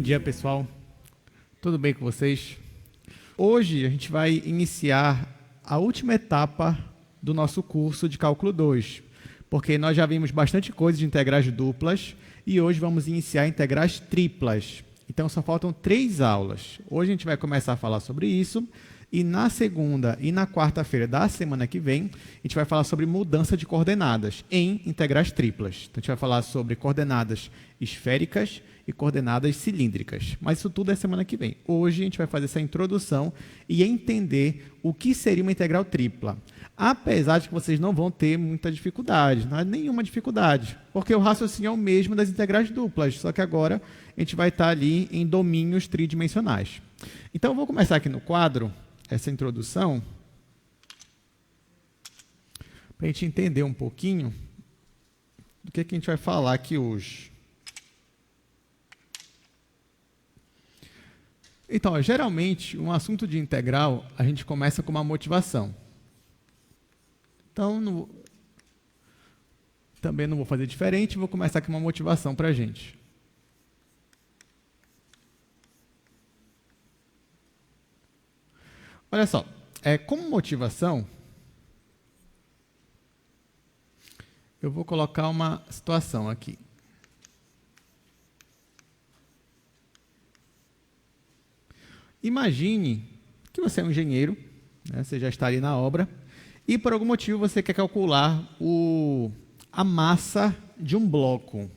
dia, pessoal. Tudo bem com vocês? Hoje a gente vai iniciar a última etapa do nosso curso de Cálculo 2, porque nós já vimos bastante coisa de integrais duplas e hoje vamos iniciar integrais triplas. Então, só faltam 3 aulas. Hoje a gente vai começar a falar sobre isso e na segunda e na quarta-feira da semana que vem, a gente vai falar sobre mudança de coordenadas em integrais triplas. Então, a gente vai falar sobre coordenadas esféricas e coordenadas cilíndricas. Mas isso tudo é semana que vem. Hoje a gente vai fazer essa introdução e entender o que seria uma integral tripla. Apesar de que vocês não vão ter muita dificuldade, não é nenhuma dificuldade, porque o raciocínio é o mesmo das integrais duplas, só que agora a gente vai estar ali em domínios tridimensionais. Então, eu vou começar aqui no quadro, essa introdução, para a gente entender um pouquinho do que a gente vai falar aqui hoje. Então, geralmente, um assunto de integral, a gente começa com uma motivação. Então, também não vou fazer diferente, vou começar com uma motivação para a gente. Olha só, como motivação, eu vou colocar uma situação aqui. Imagine que você é um engenheiro, né, você já está ali na obra, e por algum motivo você quer calcular a massa de um bloco.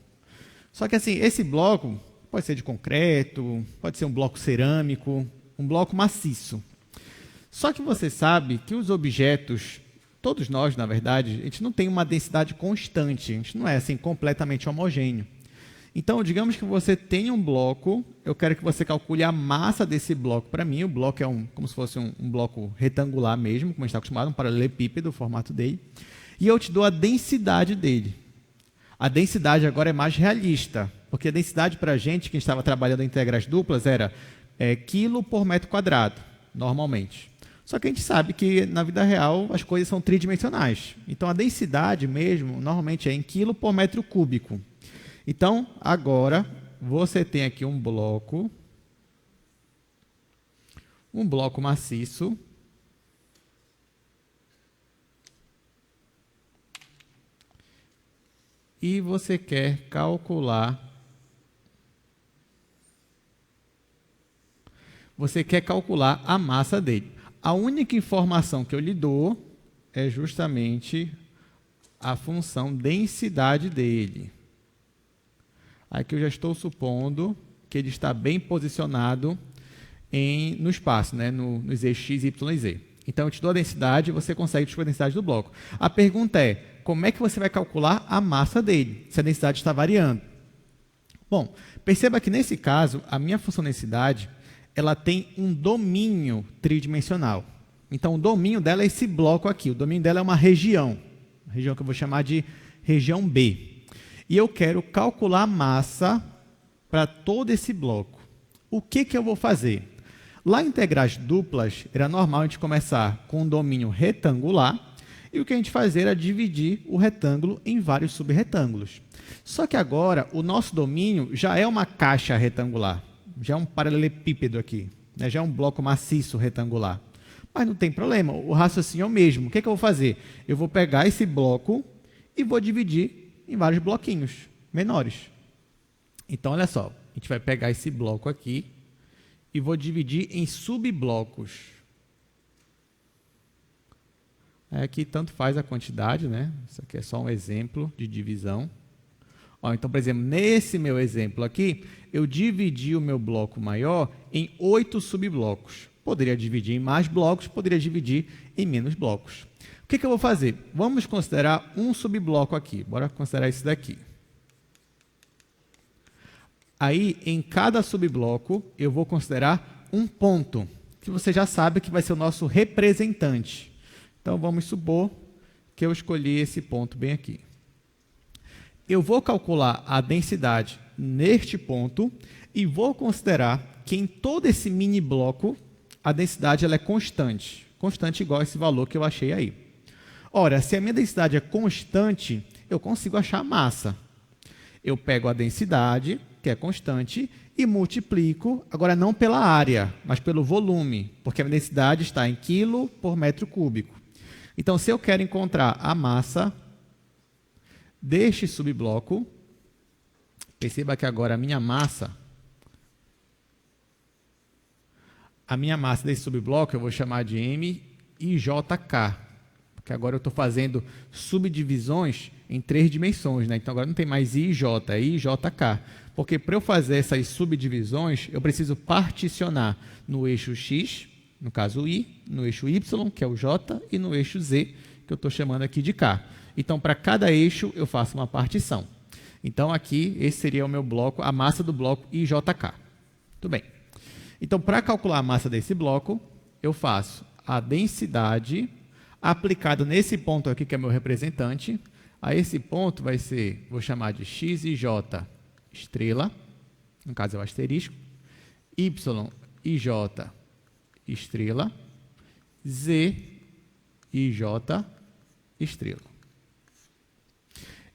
Só que assim, esse bloco pode ser de concreto, pode ser um bloco cerâmico, um bloco maciço. Só que você sabe que os objetos, todos nós, na verdade, a gente não tem uma densidade constante, a gente não é assim completamente homogêneo. Então, digamos que você tem um bloco, eu quero que você calcule a massa desse bloco para mim. O bloco é como se fosse um bloco retangular mesmo, como a gente está acostumado, um paralelepípedo, o formato dele. E eu te dou a densidade dele. A densidade agora é mais realista, porque a densidade para a gente, que estava trabalhando em integrais duplas, era quilo por metro quadrado, normalmente. Só que a gente sabe que, na vida real, as coisas são tridimensionais. Então, a densidade mesmo, normalmente, é em quilo por metro cúbico. Então, agora, você tem aqui um bloco maciço, e você quer calcular a massa dele. A única informação que eu lhe dou é justamente a função densidade dele. Aqui eu já estou supondo que ele está bem posicionado no espaço, né? nos eixos x, y e z. Então, eu te dou a densidade e você consegue descobrir a densidade do bloco. A pergunta é, como é que você vai calcular a massa dele, se a densidade está variando? Bom, perceba que nesse caso, a minha função densidade, ela tem um domínio tridimensional. Então, o domínio dela é esse bloco aqui. O domínio dela é uma região que eu vou chamar de região B. E eu quero calcular a massa para todo esse bloco. O que eu vou fazer? Lá em integrais duplas, era normal a gente começar com um domínio retangular, e o que a gente fazia era dividir o retângulo em vários subretângulos. Só que agora, o nosso domínio já é uma caixa retangular, já é um paralelepípedo aqui, né? Já é um bloco maciço retangular. Mas não tem problema, o raciocínio é o mesmo. O que eu vou fazer? Eu vou pegar esse bloco e vou dividir em vários bloquinhos menores. Então, olha só, a gente vai pegar esse bloco aqui e vou dividir em subblocos. Aqui tanto faz a quantidade, né? Isso aqui é só um exemplo de divisão. Então, por exemplo, nesse meu exemplo aqui, eu dividi o meu bloco maior em 8 subblocos. Poderia dividir em mais blocos, poderia dividir em menos blocos. O que eu vou fazer? Vamos considerar um subbloco aqui. Bora considerar esse daqui. Aí, em cada subbloco, eu vou considerar um ponto, que você já sabe que vai ser o nosso representante. Então, vamos supor que eu escolhi esse ponto bem aqui. Eu vou calcular a densidade neste ponto e vou considerar que em todo esse mini bloco, a densidade ela é constante. Constante igual a esse valor que eu achei aí. Ora, se a minha densidade é constante, eu consigo achar a massa. Eu pego a densidade, que é constante, e multiplico, agora não pela área, mas pelo volume, porque a densidade está em quilo por metro cúbico. Então, se eu quero encontrar a massa deste subbloco, perceba que agora a minha massa desse subbloco eu vou chamar de MIJK, porque agora eu estou fazendo subdivisões em 3 dimensões, né? Então agora não tem mais IJ, é IJK. Porque para eu fazer essas subdivisões, eu preciso particionar no eixo X, no caso I, no eixo Y, que é o J, e no eixo Z, que eu estou chamando aqui de K. Então, para cada eixo, eu faço uma partição. Então, aqui, esse seria o meu bloco, a massa do bloco IJK. Tudo bem. Então, para calcular a massa desse bloco, eu faço a densidade aplicada nesse ponto aqui, que é meu representante. A esse ponto vai ser, vou chamar de XIJ estrela, no caso é o asterisco, YIJ estrela, ZIJ estrela.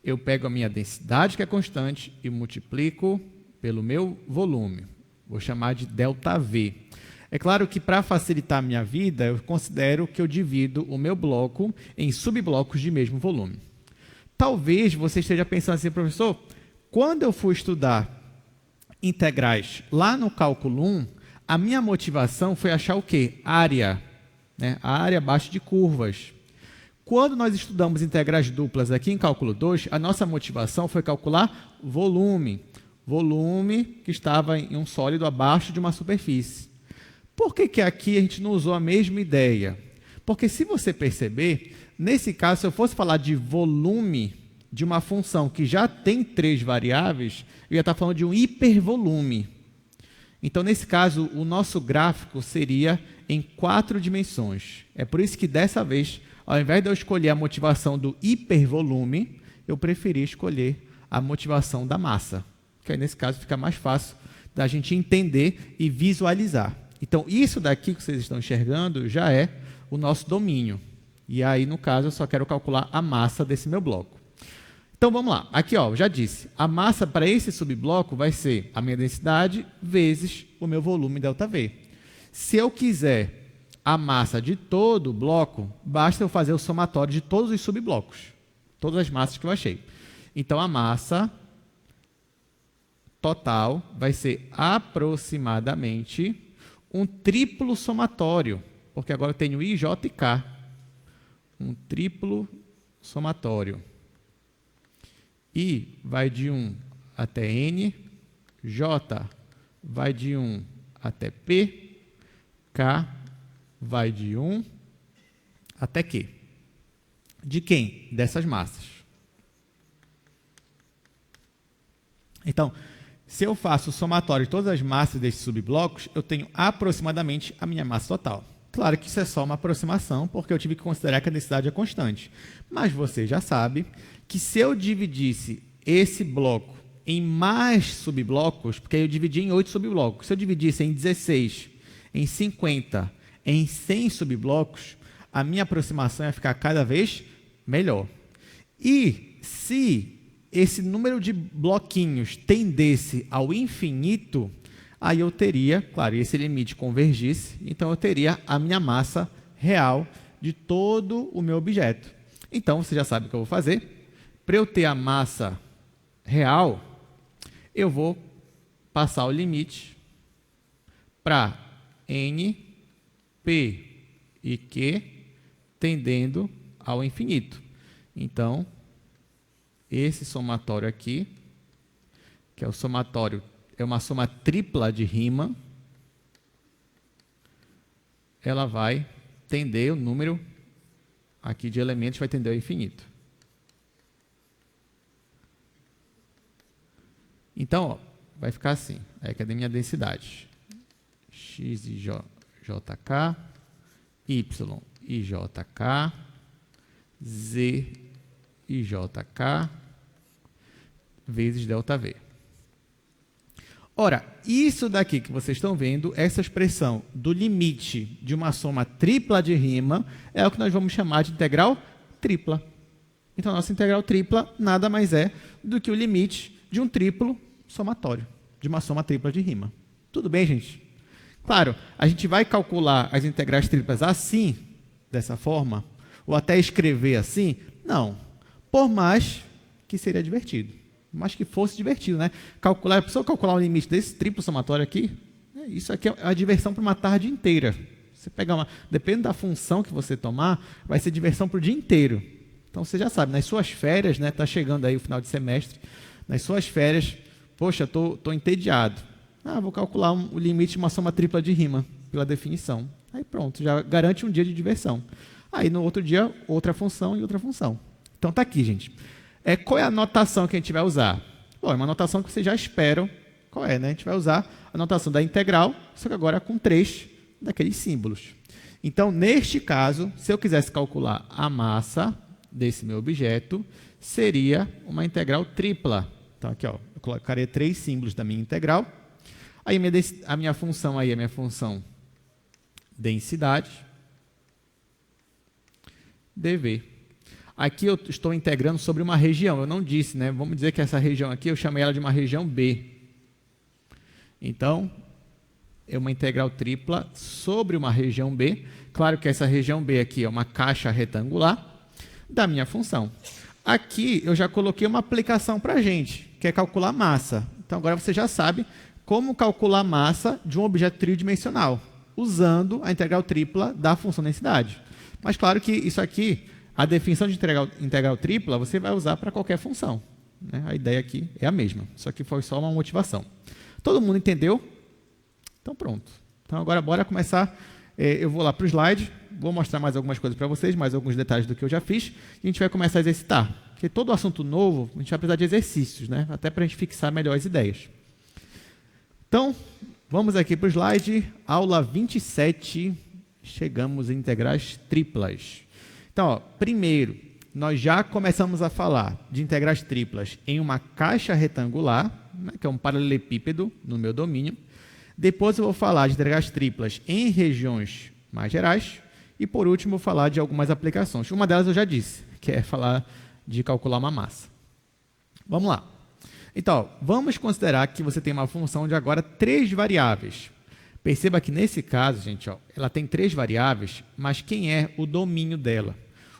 Eu pego a minha densidade, que é constante, e multiplico pelo meu volume. Vou chamar de ΔV. É claro que, para facilitar a minha vida, eu considero que eu divido o meu bloco em subblocos de mesmo volume. Talvez você esteja pensando assim, professor, quando eu fui estudar integrais lá no cálculo 1, a minha motivação foi achar o quê? Área, né? A área abaixo de curvas. Quando nós estudamos integrais duplas aqui em cálculo 2, a nossa motivação foi calcular volume. Volume que estava em um sólido abaixo de uma superfície. Por que aqui a gente não usou a mesma ideia? Porque se você perceber, nesse caso, se eu fosse falar de volume de uma função que já tem 3 variáveis, eu ia estar falando de um hipervolume. Então, nesse caso, o nosso gráfico seria em 4 dimensões. É por isso que, dessa vez, ao invés de eu escolher a motivação do hipervolume, eu preferi escolher a motivação da massa. Que aí, nesse caso, fica mais fácil da gente entender e visualizar. Então, isso daqui que vocês estão enxergando já é o nosso domínio. E aí, no caso, eu só quero calcular a massa desse meu bloco. Então, vamos lá. Aqui, ó, já disse, a massa para esse subbloco vai ser a minha densidade vezes o meu volume ΔV. Se eu quiser a massa de todo o bloco, basta eu fazer o somatório de todos os subblocos, todas as massas que eu achei. Então, a massa total vai ser aproximadamente um triplo somatório, porque agora eu tenho I, J e K. Um triplo somatório. I vai de 1 até N, J vai de 1 até P, K vai de 1 até Q. De quem? Dessas massas. Então, se eu faço o somatório de todas as massas desses subblocos, eu tenho aproximadamente a minha massa total. Claro que isso é só uma aproximação, porque eu tive que considerar que a densidade é constante. Mas você já sabe que se eu dividisse esse bloco em mais subblocos, porque eu dividi em 8 subblocos, se eu dividisse em 16, em 50, em 100 subblocos, a minha aproximação ia ficar cada vez melhor. E se esse número de bloquinhos tendesse ao infinito, aí eu teria, claro, esse limite convergisse, então eu teria a minha massa real de todo o meu objeto. Então, você já sabe o que eu vou fazer. Para eu ter a massa real, eu vou passar o limite para N, P e Q tendendo ao infinito. Então, esse somatório aqui, que é o somatório, é uma soma tripla de Riemann, ela vai tender o número aqui de elementos, vai tender ao infinito. Então, ó, vai ficar assim. Aí, cadê minha densidade? X e JK, Y e JK, Z e JK, vezes ΔV. Ora, isso daqui que vocês estão vendo, essa expressão do limite de uma soma tripla de Riemann, é o que nós vamos chamar de integral tripla. Então, a nossa integral tripla nada mais é do que o limite de um triplo somatório, de uma soma tripla de rima. Tudo bem, gente? Claro, a gente vai calcular as integrais triplas assim, dessa forma, ou até escrever assim? Não. Por mais que seria divertido. Por mais que fosse divertido, né? A pessoa calcular o limite desse triplo somatório aqui, isso aqui é a diversão para uma tarde inteira. Você pegar depende da função que você tomar, vai ser diversão para o dia inteiro. Então, você já sabe, nas suas férias, né? Está chegando aí o final de semestre, nas suas férias, poxa, estou entediado. Vou calcular o limite de uma soma tripla de rima, pela definição. Aí pronto, já garante um dia de diversão. Aí no outro dia, outra função e outra função. Então está aqui, gente. Qual é a notação que a gente vai usar? Bom, é uma notação que vocês já esperam. Qual é, né? A gente vai usar a notação da integral, só que agora com 3 daqueles símbolos. Então, neste caso, se eu quisesse calcular a massa desse meu objeto, seria uma integral tripla. Então, aqui, ó, eu colocaria 3 símbolos da minha integral. Aí a minha função aí é a minha função densidade dv. Aqui eu estou integrando sobre uma região, eu não disse, né? Vamos dizer que essa região aqui, eu chamei ela de uma região B. Então, é uma integral tripla sobre uma região B. Claro que essa região B aqui é uma caixa retangular da minha função. Aqui eu já coloquei uma aplicação para a gente, que é calcular massa. Então, agora você já sabe como calcular a massa de um objeto tridimensional, usando a integral tripla da função densidade. Mas, claro que isso aqui, a definição de integral tripla, você vai usar para qualquer função, né? A ideia aqui é a mesma, só que foi só uma motivação. Todo mundo entendeu? Então, pronto. Então, agora, bora começar. Eu vou lá para o slide, vou mostrar mais algumas coisas para vocês, mais alguns detalhes do que eu já fiz, e a gente vai começar a exercitar. Porque todo assunto novo, a gente vai precisar de exercícios, né? Até para a gente fixar melhor as ideias. Então, vamos aqui para o slide, aula 27, chegamos em integrais triplas. Então, ó, primeiro, nós já começamos a falar de integrais triplas em uma caixa retangular, né, que é um paralelepípedo no meu domínio. Depois eu vou falar de integrais triplas em regiões mais gerais. E, por último, vou falar de algumas aplicações. Uma delas eu já disse, que é falar de calcular uma massa. Vamos lá. Então, vamos considerar que você tem uma função de agora 3 variáveis. Perceba que nesse caso, gente, ó, ela tem 3 variáveis, mas quem é o domínio dela?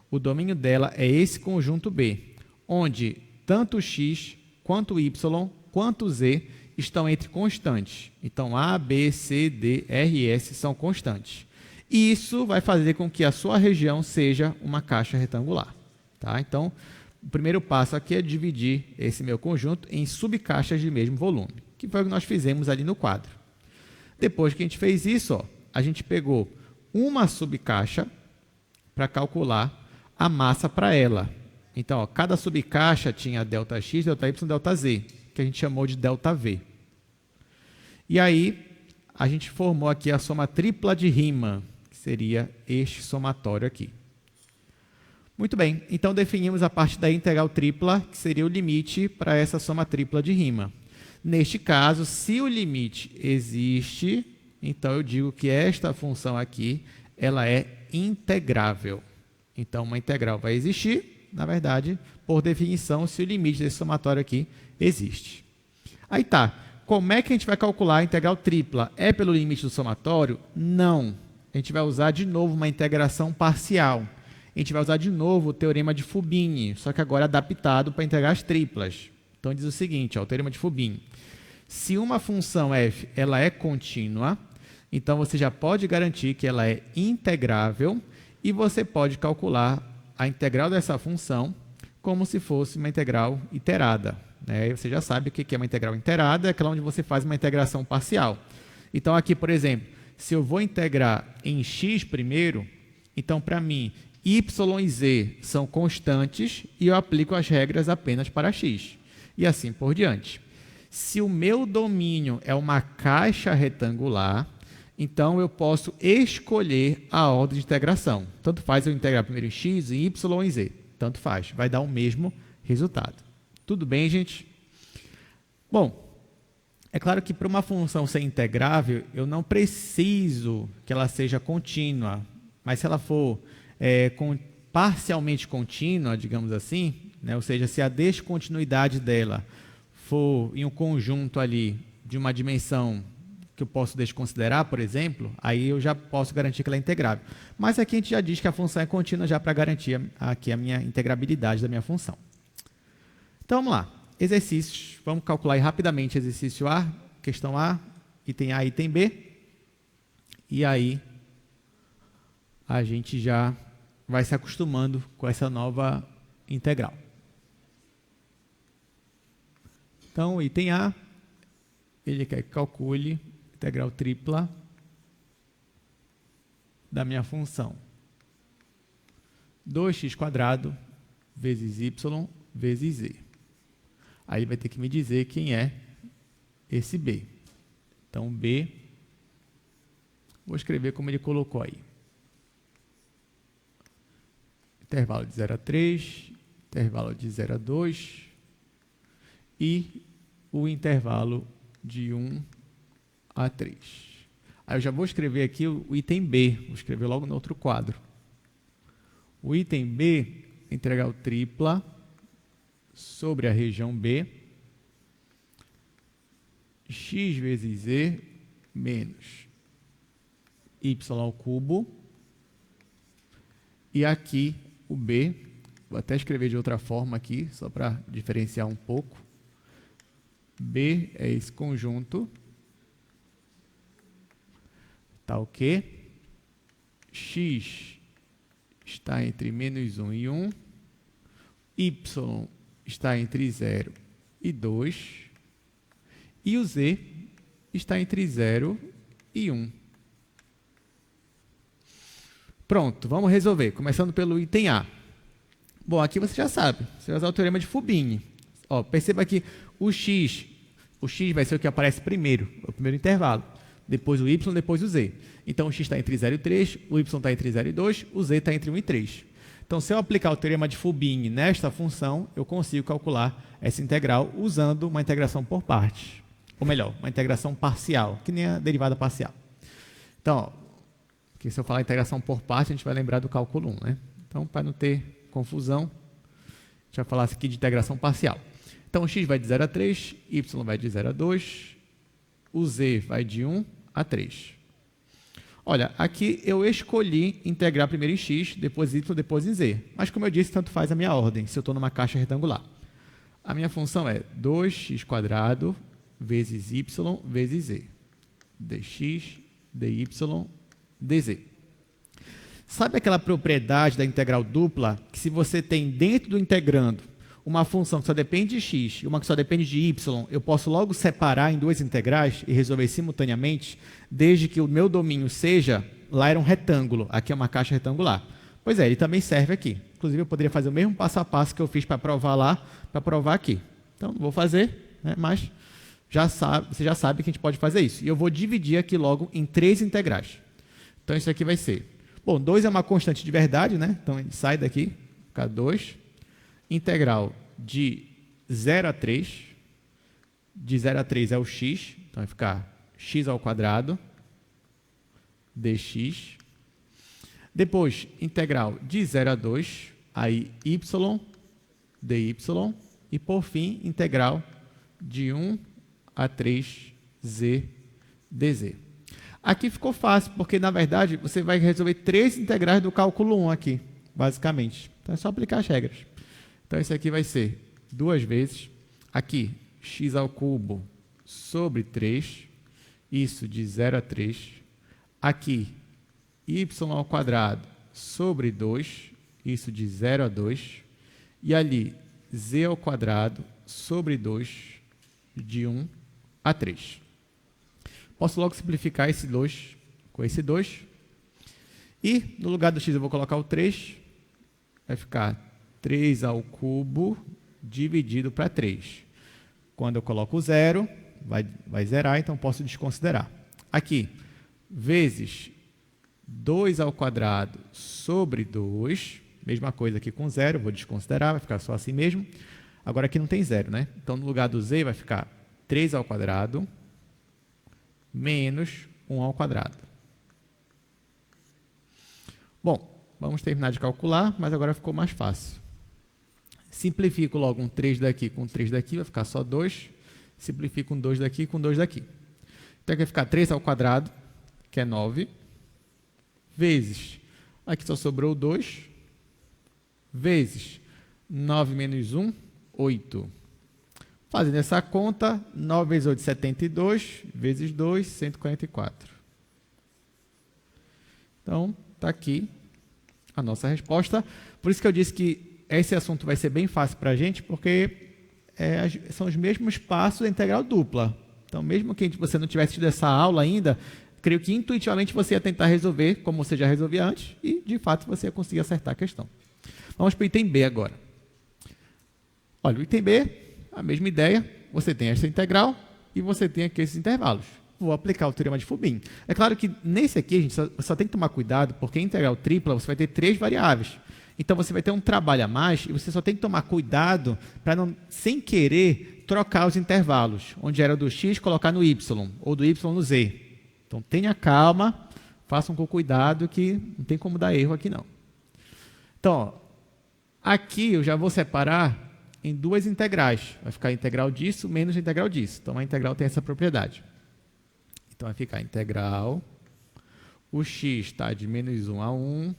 O domínio dela é esse conjunto B, onde tanto x, quanto y, quanto z estão entre constantes. Então, A, B, C, D, R e S são constantes. E isso vai fazer com que a sua região seja uma caixa retangular. Tá? Então, o primeiro passo aqui é dividir esse meu conjunto em subcaixas de mesmo volume, que foi o que nós fizemos ali no quadro. Depois que a gente fez isso, ó, a gente pegou uma subcaixa para calcular a massa para ela. Então, ó, cada subcaixa tinha ΔX, ΔY, ΔZ, que a gente chamou de ΔV. E aí, a gente formou aqui a soma tripla de Riemann, que seria este somatório aqui. Muito bem, então definimos a parte da integral tripla, que seria o limite para essa soma tripla de Riemann. Neste caso, se o limite existe, então eu digo que esta função aqui, ela é integrável. Então, uma integral vai existir, na verdade, por definição, se o limite desse somatório aqui existe. Aí tá, como é que a gente vai calcular a integral tripla? É pelo limite do somatório? Não. A gente vai usar de novo uma integração parcial. A gente vai usar de novo o teorema de Fubini, só que agora adaptado para integrais triplas. Então, diz o seguinte, ó, o teorema de Fubini. Se uma função f ela é contínua, então você já pode garantir que ela é integrável e você pode calcular a integral dessa função como se fosse uma integral iterada. Né? Você já sabe o que é uma integral iterada, é aquela onde você faz uma integração parcial. Então, aqui, por exemplo, se eu vou integrar em x primeiro, então, para mim, y e z são constantes e eu aplico as regras apenas para x. E assim por diante. Se o meu domínio é uma caixa retangular, então eu posso escolher a ordem de integração. Tanto faz eu integrar primeiro em x, em y ou em z. Tanto faz, vai dar o mesmo resultado. Tudo bem, gente? Bom, é claro que para uma função ser integrável, eu não preciso que ela seja contínua, mas se ela for parcialmente contínua, digamos assim, né, ou seja, se a descontinuidade dela for em um conjunto ali de uma dimensão que eu posso desconsiderar, por exemplo, aí eu já posso garantir que ela é integrável. Mas aqui a gente já diz que a função é contínua já para garantir aqui a minha integrabilidade da minha função. Então, vamos lá. Exercícios. Vamos calcular aí rapidamente exercício A, questão A, item A, item B. E aí, a gente já vai se acostumando com essa nova integral. Então, item A, ele quer que calcule integral tripla da minha função 2x² vezes y vezes z. Aí ele vai ter que me dizer quem é esse b. Então, b, vou escrever como ele colocou aí. Intervalo de 0 a 3, intervalo de 0 a 2 e o intervalo de 1 a 3. Aí eu já vou escrever aqui o item B, vou escrever logo no outro quadro. O item B, integral tripla sobre a região B, x vezes z menos y ao cubo, e aqui o B, vou até escrever de outra forma aqui, só para diferenciar um pouco. B é esse conjunto, tal que x está entre menos 1 e 1, y está entre 0 e 2, e o z está entre 0 e 1. Pronto, vamos resolver, começando pelo item A. Bom, aqui você já sabe, você vai usar o teorema de Fubini. Ó, perceba que o x vai ser o que aparece primeiro, o primeiro intervalo. Depois o y, depois o z. Então, o x está entre 0 e 3, o y está entre 0 e 2, o z está entre 1 e 3. Então, se eu aplicar o teorema de Fubini nesta função, eu consigo calcular essa integral usando uma integração por partes. Ou melhor, uma integração parcial, que nem a derivada parcial. Então, ó, que se eu falar integração por partes, a gente vai lembrar do cálculo 1, né? Então, para não ter confusão, a gente vai falar aqui de integração parcial. Então, o x vai de 0 a 3, y vai de 0 a 2, o z vai de 1 a 3. Olha, aqui eu escolhi integrar primeiro em x, depois em y, depois em z. Mas, como eu disse, tanto faz a minha ordem, se eu estou numa caixa retangular. A minha função é 2x² vezes y vezes z. dx, dy, dz. Sabe aquela propriedade da integral dupla, que se você tem dentro do integrando uma função que só depende de x e uma que só depende de y, eu posso logo separar em duas integrais e resolver simultaneamente, desde que o meu domínio seja, lá era um retângulo, aqui é uma caixa retangular. Pois é, ele também serve aqui. Inclusive, eu poderia fazer o mesmo passo a passo que eu fiz para provar lá, para provar aqui. Então, não vou fazer, né, mas você já sabe que a gente pode fazer isso. E eu vou dividir aqui logo em três integrais. Então, isso aqui vai ser... Bom, 2 é uma constante de verdade, né? Então, a gente sai daqui, fica 2. Integral de 0 a 3. De 0 a 3 é o x. Então, vai ficar x² dx. Depois, integral de 0 a 2. Aí, y dy. E, por fim, integral de 1 a 3z dz. Aqui ficou fácil, porque, na verdade, você vai resolver três integrais do cálculo 1 aqui, basicamente. Então, é só aplicar as regras. Então, isso aqui vai ser 2 vezes, aqui, x² sobre 3, isso de 0 a 3. Aqui, y² sobre 2, isso de 0 a 2. E ali, z² sobre 2, de 1 a 3. Posso logo simplificar esse 2 com esse 2. E, no lugar do x, eu vou colocar o 3. Vai ficar 3³ dividido para 3. Quando eu coloco o 0, vai zerar, então posso desconsiderar. Aqui, vezes 2² sobre 2. Mesma coisa aqui com 0, vou desconsiderar, vai ficar só assim mesmo. Agora aqui não tem 0, né? Então, no lugar do z, vai ficar 3² menos 1². Bom, vamos terminar de calcular, mas agora ficou mais fácil. Simplifico logo um 3 daqui com 3 daqui, vai ficar só 2. Simplifica com 2 daqui com 2 daqui. Então, aqui vai ficar 3 ao quadrado, que é 9, vezes, aqui só sobrou 2, vezes 9 menos 1, 8. Fazendo essa conta, 9 vezes 8, 72, vezes 2, 144. Então, está aqui a nossa resposta. Por isso que eu disse que esse assunto vai ser bem fácil para a gente, porque são os mesmos passos da integral dupla. Então, mesmo que você não tivesse tido essa aula ainda, creio que intuitivamente você ia tentar resolver como você já resolvia antes e, de fato, você ia conseguir acertar a questão. Vamos para o item B agora. Olha, o item B, a mesma ideia, você tem essa integral e você tem aqui esses intervalos. Vou aplicar o teorema de Fubin. É claro que nesse aqui a gente só tem que tomar cuidado, porque em integral tripla você vai ter 3 variáveis. Então você vai ter um trabalho a mais e você só tem que tomar cuidado para não, sem querer, trocar os intervalos, onde era do x colocar no y, ou do y no z. Então tenha calma, façam com cuidado que não tem como dar erro aqui não. Então, ó, aqui eu já vou separar em 2 integrais. Vai ficar a integral disso menos a integral disso. Então a integral tem essa propriedade. Então, vai ficar integral, o x está de menos 1 a 1,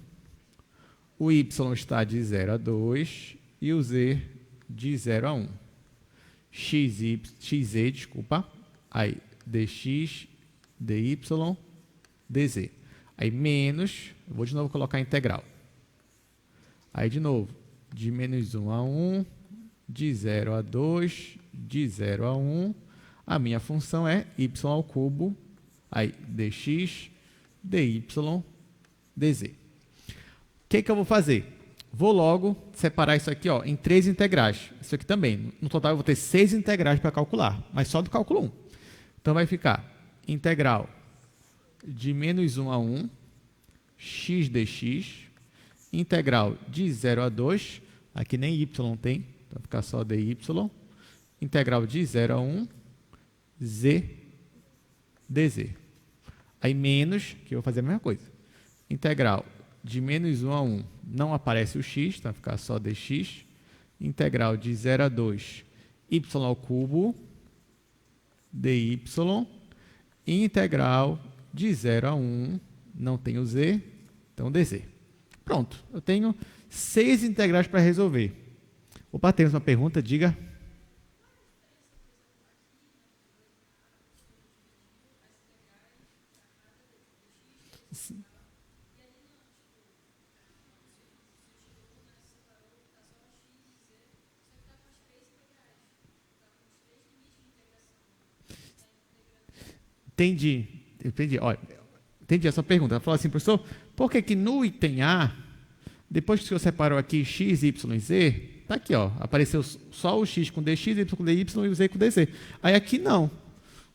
o y está de 0 a 2 e o z de 0 a 1. Xz, desculpa, aí dx, dy, dz. Aí menos, eu vou de novo colocar a integral. Aí de novo, de menos 1 a 1, de 0 a 2, de 0 a 1, a minha função é y ao cubo, aí dx, dy, dz. O que eu vou fazer? Vou logo separar isso aqui ó, em 3 integrais. Isso aqui também. No total eu vou ter 6 integrais para calcular, mas só do cálculo 1. Então vai ficar integral de menos 1 a 1, x dx, integral de 0 a 2, aqui nem y tem, então vai ficar só dy, integral de 0 a 1, z dz. Aí menos, que eu vou fazer a mesma coisa. Integral de menos 1 a 1, não aparece o x, então vai ficar só dx. Integral de 0 a 2, y ao cubo, dy. E integral de 0 a 1, não tem o z, então dz. Pronto, eu tenho 6 integrais para resolver. Opa, temos uma pergunta, diga. Entendi. Olha, entendi a sua pergunta. Ela falou assim, professor, por que no item A, depois que o senhor separou aqui x, y e z, está aqui, ó, apareceu só o x com dx, y com dy e o z com dz. Aí aqui não.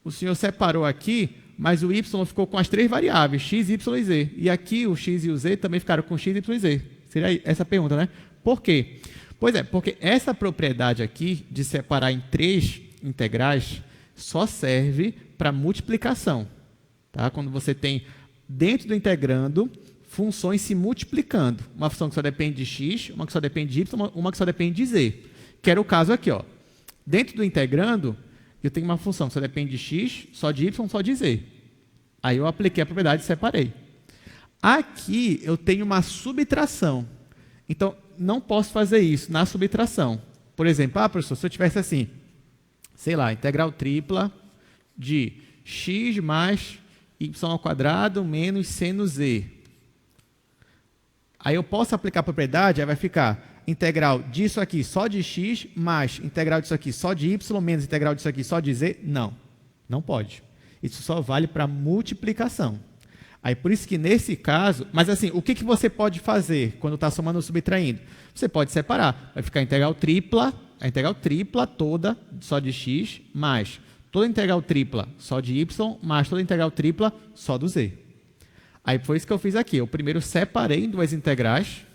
O senhor separou aqui, mas o y ficou com as 3 variáveis, x, y e z. E aqui o x e o z também ficaram com x, y e z. Seria essa a pergunta, né? Por quê? Pois é, porque essa propriedade aqui de separar em 3 integrais só serve para multiplicação. Tá? Quando você tem dentro do integrando funções se multiplicando. Uma função que só depende de x, uma que só depende de y, uma que só depende de z. Que era o caso aqui. Ó. Dentro do integrando, eu tenho uma função que só depende de x, só de y, só de z. Aí eu apliquei a propriedade e separei. Aqui eu tenho uma subtração. Então, não posso fazer isso na subtração. Por exemplo, professor, se eu tivesse assim, sei lá, integral tripla de x mais y ao quadrado menos seno z. Aí eu posso aplicar a propriedade, aí vai ficar integral disso aqui só de x mais integral disso aqui só de y menos integral disso aqui só de z. Não, não pode. Isso só vale para multiplicação. Aí por isso que nesse caso, mas assim, o que você pode fazer quando está somando ou subtraindo? Você pode separar, vai ficar a integral tripla toda só de x, mais toda integral tripla só de y, mais toda integral tripla só do z. Aí foi isso que eu fiz aqui. Eu primeiro separei em 2 integrais.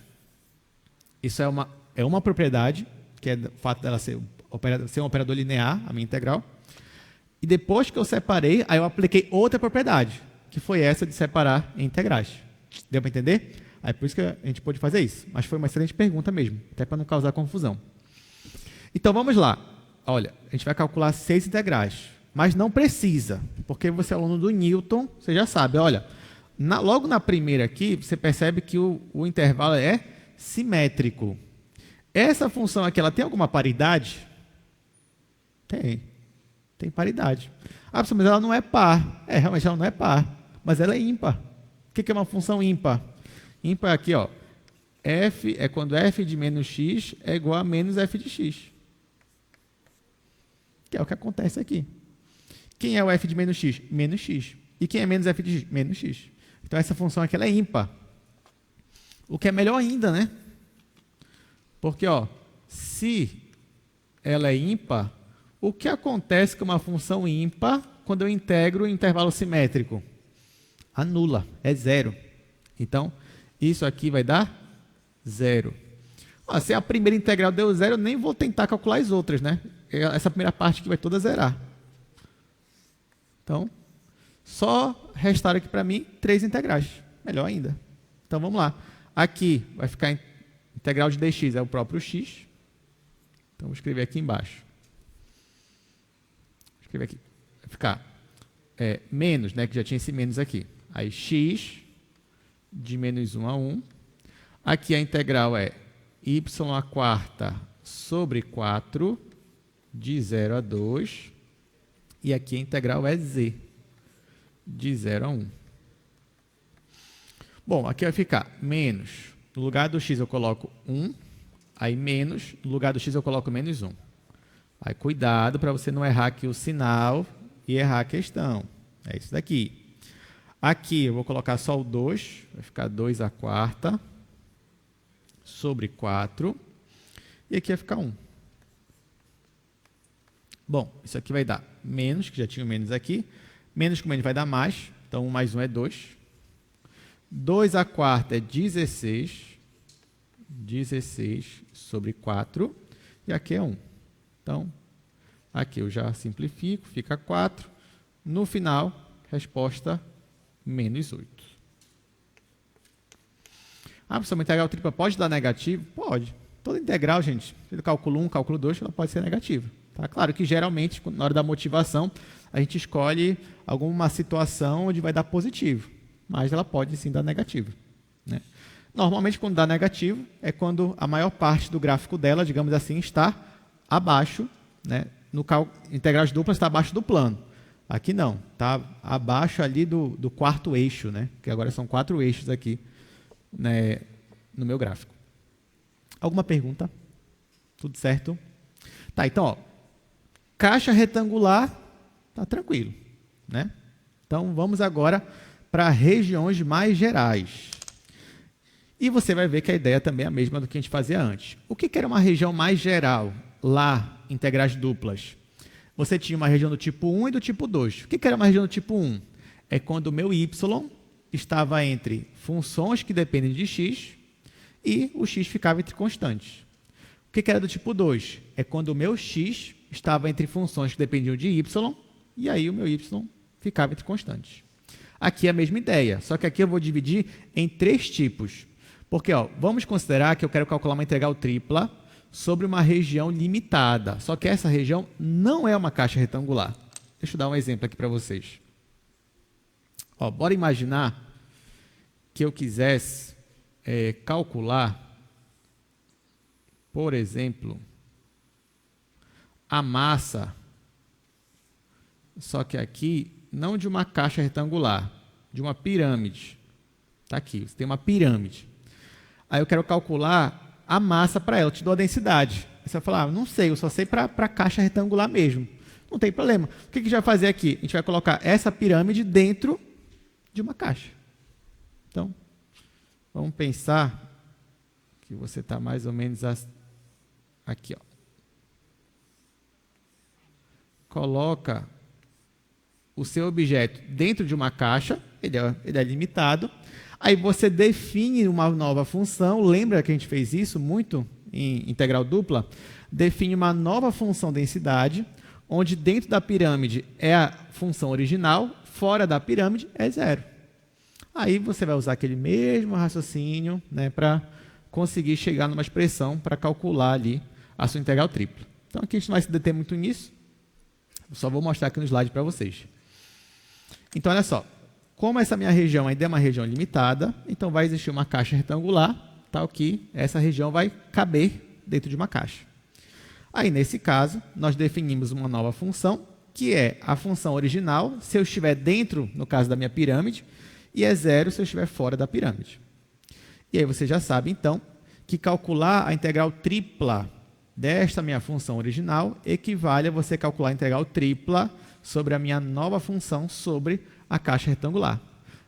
Isso é uma propriedade, que é o fato dela ser um operador linear, a minha integral. E depois que eu separei, aí eu apliquei outra propriedade, que foi essa de separar em integrais. Deu para entender? Aí por isso que a gente pôde fazer isso. Mas foi uma excelente pergunta mesmo, até para não causar confusão. Então vamos lá. olha, a gente vai calcular 6 integrais, mas não precisa, porque você é aluno do Newton, você já sabe, olha, logo na primeira aqui, você percebe que o intervalo é simétrico. Essa função aqui, ela tem alguma paridade? Tem paridade. Ah, professor, mas ela não é par. Realmente ela não é par, mas ela é ímpar. O que é uma função ímpar? Ímpar aqui, ó, f é quando f de menos x é igual a menos f de x. Que é o que acontece aqui. Quem é o f de menos x? Menos x. E quem é menos f de x? Menos x. Então, essa função aqui ela é ímpar. O que é melhor ainda, né? Porque, ó, se ela é ímpar, o que acontece com uma função ímpar quando eu integro o intervalo simétrico? Anula, é zero. Então, isso aqui vai dar zero. Ó, se a primeira integral deu zero, eu nem vou tentar calcular as outras, né? Essa primeira parte aqui vai toda zerar. Então, só restaram aqui para mim 3 integrais. Melhor ainda. Então, vamos lá. Aqui vai ficar integral de dx, é o próprio x. Então, vou escrever aqui embaixo. Vou escrever aqui. Vai ficar menos, né, que já tinha esse menos aqui. Aí, x de menos 1 a 1. Aqui a integral é y à quarta sobre 4, de 0 a 2. E aqui a integral é z, de 0 a 1. Bom, aqui vai ficar menos. No lugar do x eu coloco 1. Aí menos. No lugar do x eu coloco menos 1. Aí cuidado para você não errar aqui o sinal e errar a questão. É isso daqui. Aqui eu vou colocar só o 2. Vai ficar 2 à quarta sobre 4. E aqui vai ficar 1. Bom, isso aqui vai dar menos, que já tinha o menos aqui. Menos com menos vai dar mais. Então, 1 mais 1 é 2. 2 à quarta é 16. 16 sobre 4. E aqui é 1. Então, aqui eu já simplifico, fica 4. No final, resposta menos 8. Ah, professor, uma integral tripla pode dar negativo? Pode. Toda integral, gente, do cálculo 1, cálculo 2, ela pode ser negativa. Tá? Claro que, geralmente, na hora da motivação, a gente escolhe alguma situação onde vai dar positivo, mas ela pode, sim, dar negativo. Né? Normalmente, quando dá negativo, é quando a maior parte do gráfico dela, digamos assim, está abaixo, né? Integrais duplas está abaixo do plano. Aqui não, está abaixo ali do quarto eixo, né? Que agora são 4 eixos aqui, né, no meu gráfico. Alguma pergunta? Tudo certo? Tá, então, ó, caixa retangular, tá tranquilo, né? Então, vamos agora para regiões mais gerais. E você vai ver que a ideia também é a mesma do que a gente fazia antes. O que era uma região mais geral lá, integrais duplas? Você tinha uma região do tipo 1 e do tipo 2. O que era uma região do tipo 1? É quando o meu y estava entre funções que dependem de x e o x ficava entre constantes. O que era do tipo 2? É quando o meu x estava entre funções que dependiam de y e aí o meu y ficava entre constantes. Aqui é a mesma ideia, só que aqui eu vou dividir em 3 tipos. Porque, ó, vamos considerar que eu quero calcular uma integral tripla sobre uma região limitada. Só que essa região não é uma caixa retangular. Deixa eu dar um exemplo aqui para vocês. Ó, bora imaginar que eu quisesse calcular, por exemplo, a massa, só que aqui não de uma caixa retangular, de uma pirâmide. Está aqui, você tem uma pirâmide. Aí eu quero calcular a massa para ela, eu te dou a densidade. Aí você vai falar, não sei, eu só sei para a caixa retangular mesmo. Não tem problema. O que a gente vai fazer aqui? A gente vai colocar essa pirâmide dentro de uma caixa. Então, vamos pensar que você está mais ou menos aqui. Ó. Coloca o seu objeto dentro de uma caixa, ele é limitado. Aí você define uma nova função, lembra que a gente fez isso muito em integral dupla? Define uma nova função densidade, onde dentro da pirâmide é a função original, fora da pirâmide é 0. Aí você vai usar aquele mesmo raciocínio, né, para conseguir chegar numa expressão para calcular ali a sua integral tripla. Então, aqui a gente não vai se deter muito nisso. Eu só vou mostrar aqui no slide para vocês. Então, olha só. Como essa minha região ainda é uma região limitada, então vai existir uma caixa retangular, tal que essa região vai caber dentro de uma caixa. Aí, nesse caso, nós definimos uma nova função, que é a função original, se eu estiver dentro, no caso da minha pirâmide, e é 0 se eu estiver fora da pirâmide. E aí você já sabe, então, que calcular a integral tripla desta minha função original equivale a você calcular a integral tripla sobre a minha nova função sobre a caixa retangular.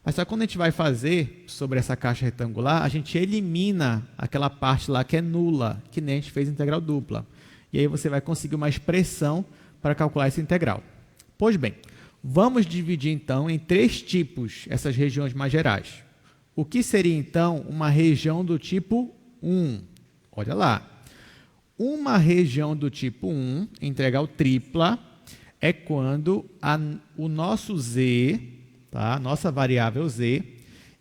Mas só que quando a gente vai fazer sobre essa caixa retangular, a gente elimina aquela parte lá que é nula, que nem a gente fez integral dupla. E aí você vai conseguir uma expressão para calcular essa integral. Pois bem, vamos dividir então em 3 tipos essas regiões mais gerais. O que seria então uma região do tipo 1? Olha lá. Uma região do tipo 1, integral tripla, é quando o nosso z, tá? A nossa variável z,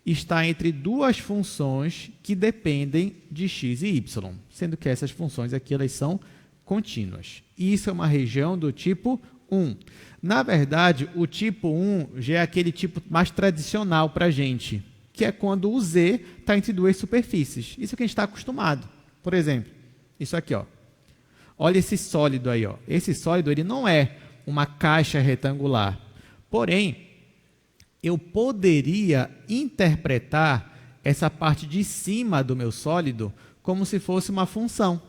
está entre duas funções que dependem de x e y, sendo que essas funções aqui elas são contínuas. Isso é uma região do tipo 1. Na verdade, o tipo 1 já é aquele tipo mais tradicional para a gente, que é quando o z está entre duas superfícies. Isso é que a gente está acostumado. Por exemplo, isso aqui, ó. Olha esse sólido aí, ó. Esse sólido ele não é uma caixa retangular. Porém, eu poderia interpretar essa parte de cima do meu sólido como se fosse uma função.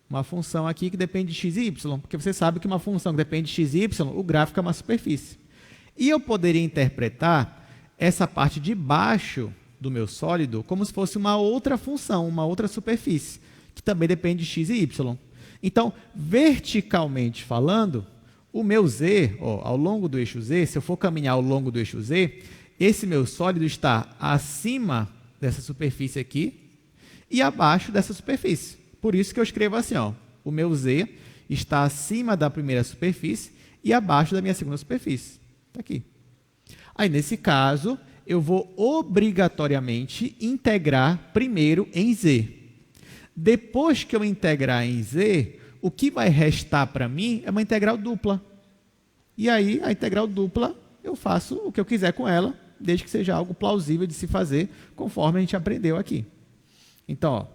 Uma função aqui que depende de x e y, porque você sabe que uma função que depende de x e y, o gráfico é uma superfície. E eu poderia interpretar essa parte de baixo do meu sólido como se fosse uma outra função, uma outra superfície, que também depende de x e y. Então, verticalmente falando, o meu z, ó, ao longo do eixo z, se eu for caminhar ao longo do eixo z, esse meu sólido está acima dessa superfície aqui e abaixo dessa superfície. Por isso que eu escrevo assim, ó, o meu z está acima da primeira superfície e abaixo da minha segunda superfície. Está aqui. Aí, nesse caso, eu vou obrigatoriamente integrar primeiro em z. Depois que eu integrar em z, o que vai restar para mim é uma integral dupla. E aí, a integral dupla, eu faço o que eu quiser com ela, desde que seja algo plausível de se fazer, conforme a gente aprendeu aqui. Então, ó,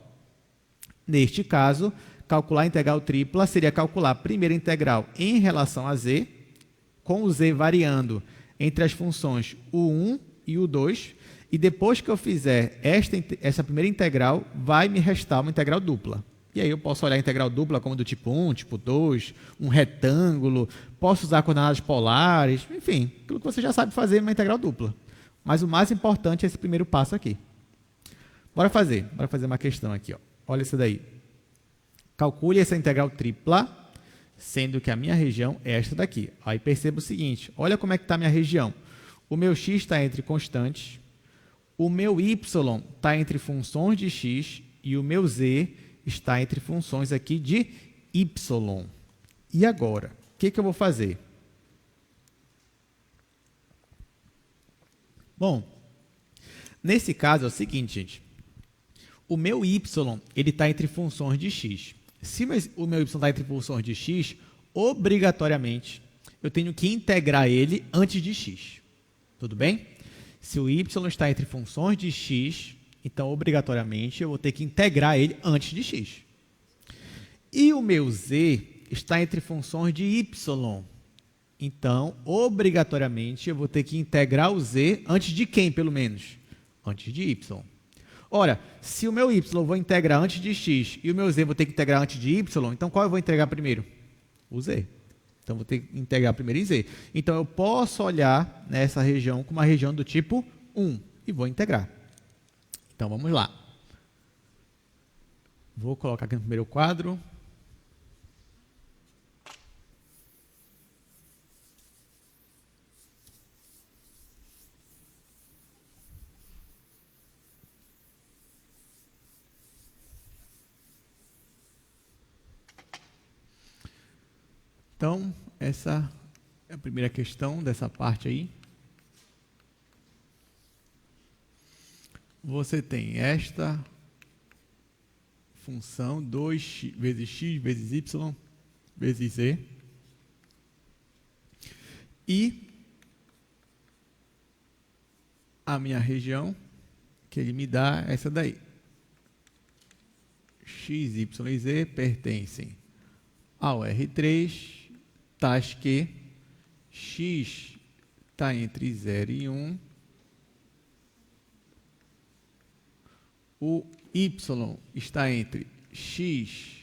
neste caso, calcular a integral tripla seria calcular a primeira integral em relação a z, com o z variando entre as funções u1 e u2, e depois que eu fizer essa primeira integral, vai me restar uma integral dupla. E aí eu posso olhar a integral dupla como do tipo 1, tipo 2, um retângulo, posso usar coordenadas polares, enfim, aquilo que você já sabe fazer numa integral dupla. Mas o mais importante é esse primeiro passo aqui. Bora fazer uma questão aqui, ó. Olha isso daí. Calcule essa integral tripla, sendo que a minha região é esta daqui. Aí perceba o seguinte, olha como é que está a minha região. O meu x está entre constantes, o meu y está entre funções de x e o meu z está entre funções aqui de y. E agora, o que eu vou fazer? Bom, nesse caso é o seguinte, gente. O meu y ele está entre funções de x. Se o meu y está entre funções de x, obrigatoriamente, eu tenho que integrar ele antes de x. Tudo bem? Se o y está entre funções de x, então, obrigatoriamente, eu vou ter que integrar ele antes de x. E o meu z está entre funções de y. Então, obrigatoriamente, eu vou ter que integrar o z antes de quem, pelo menos? Antes de y. Ora, se o meu y eu vou integrar antes de x e o meu z eu vou ter que integrar antes de y, então qual eu vou integrar primeiro? O z. Então, vou ter que integrar primeiro em z. Então, eu posso olhar nessa região como uma região do tipo 1 e vou integrar. Então, vamos lá. Vou colocar aqui no primeiro quadro. Então, essa é a primeira questão dessa parte aí. Você tem esta função 2 vezes x vezes y vezes Z. E a minha região que ele me dá é essa daí. X, Y e Z pertencem ao R3, tais que X está entre 0 e 1, o Y está entre X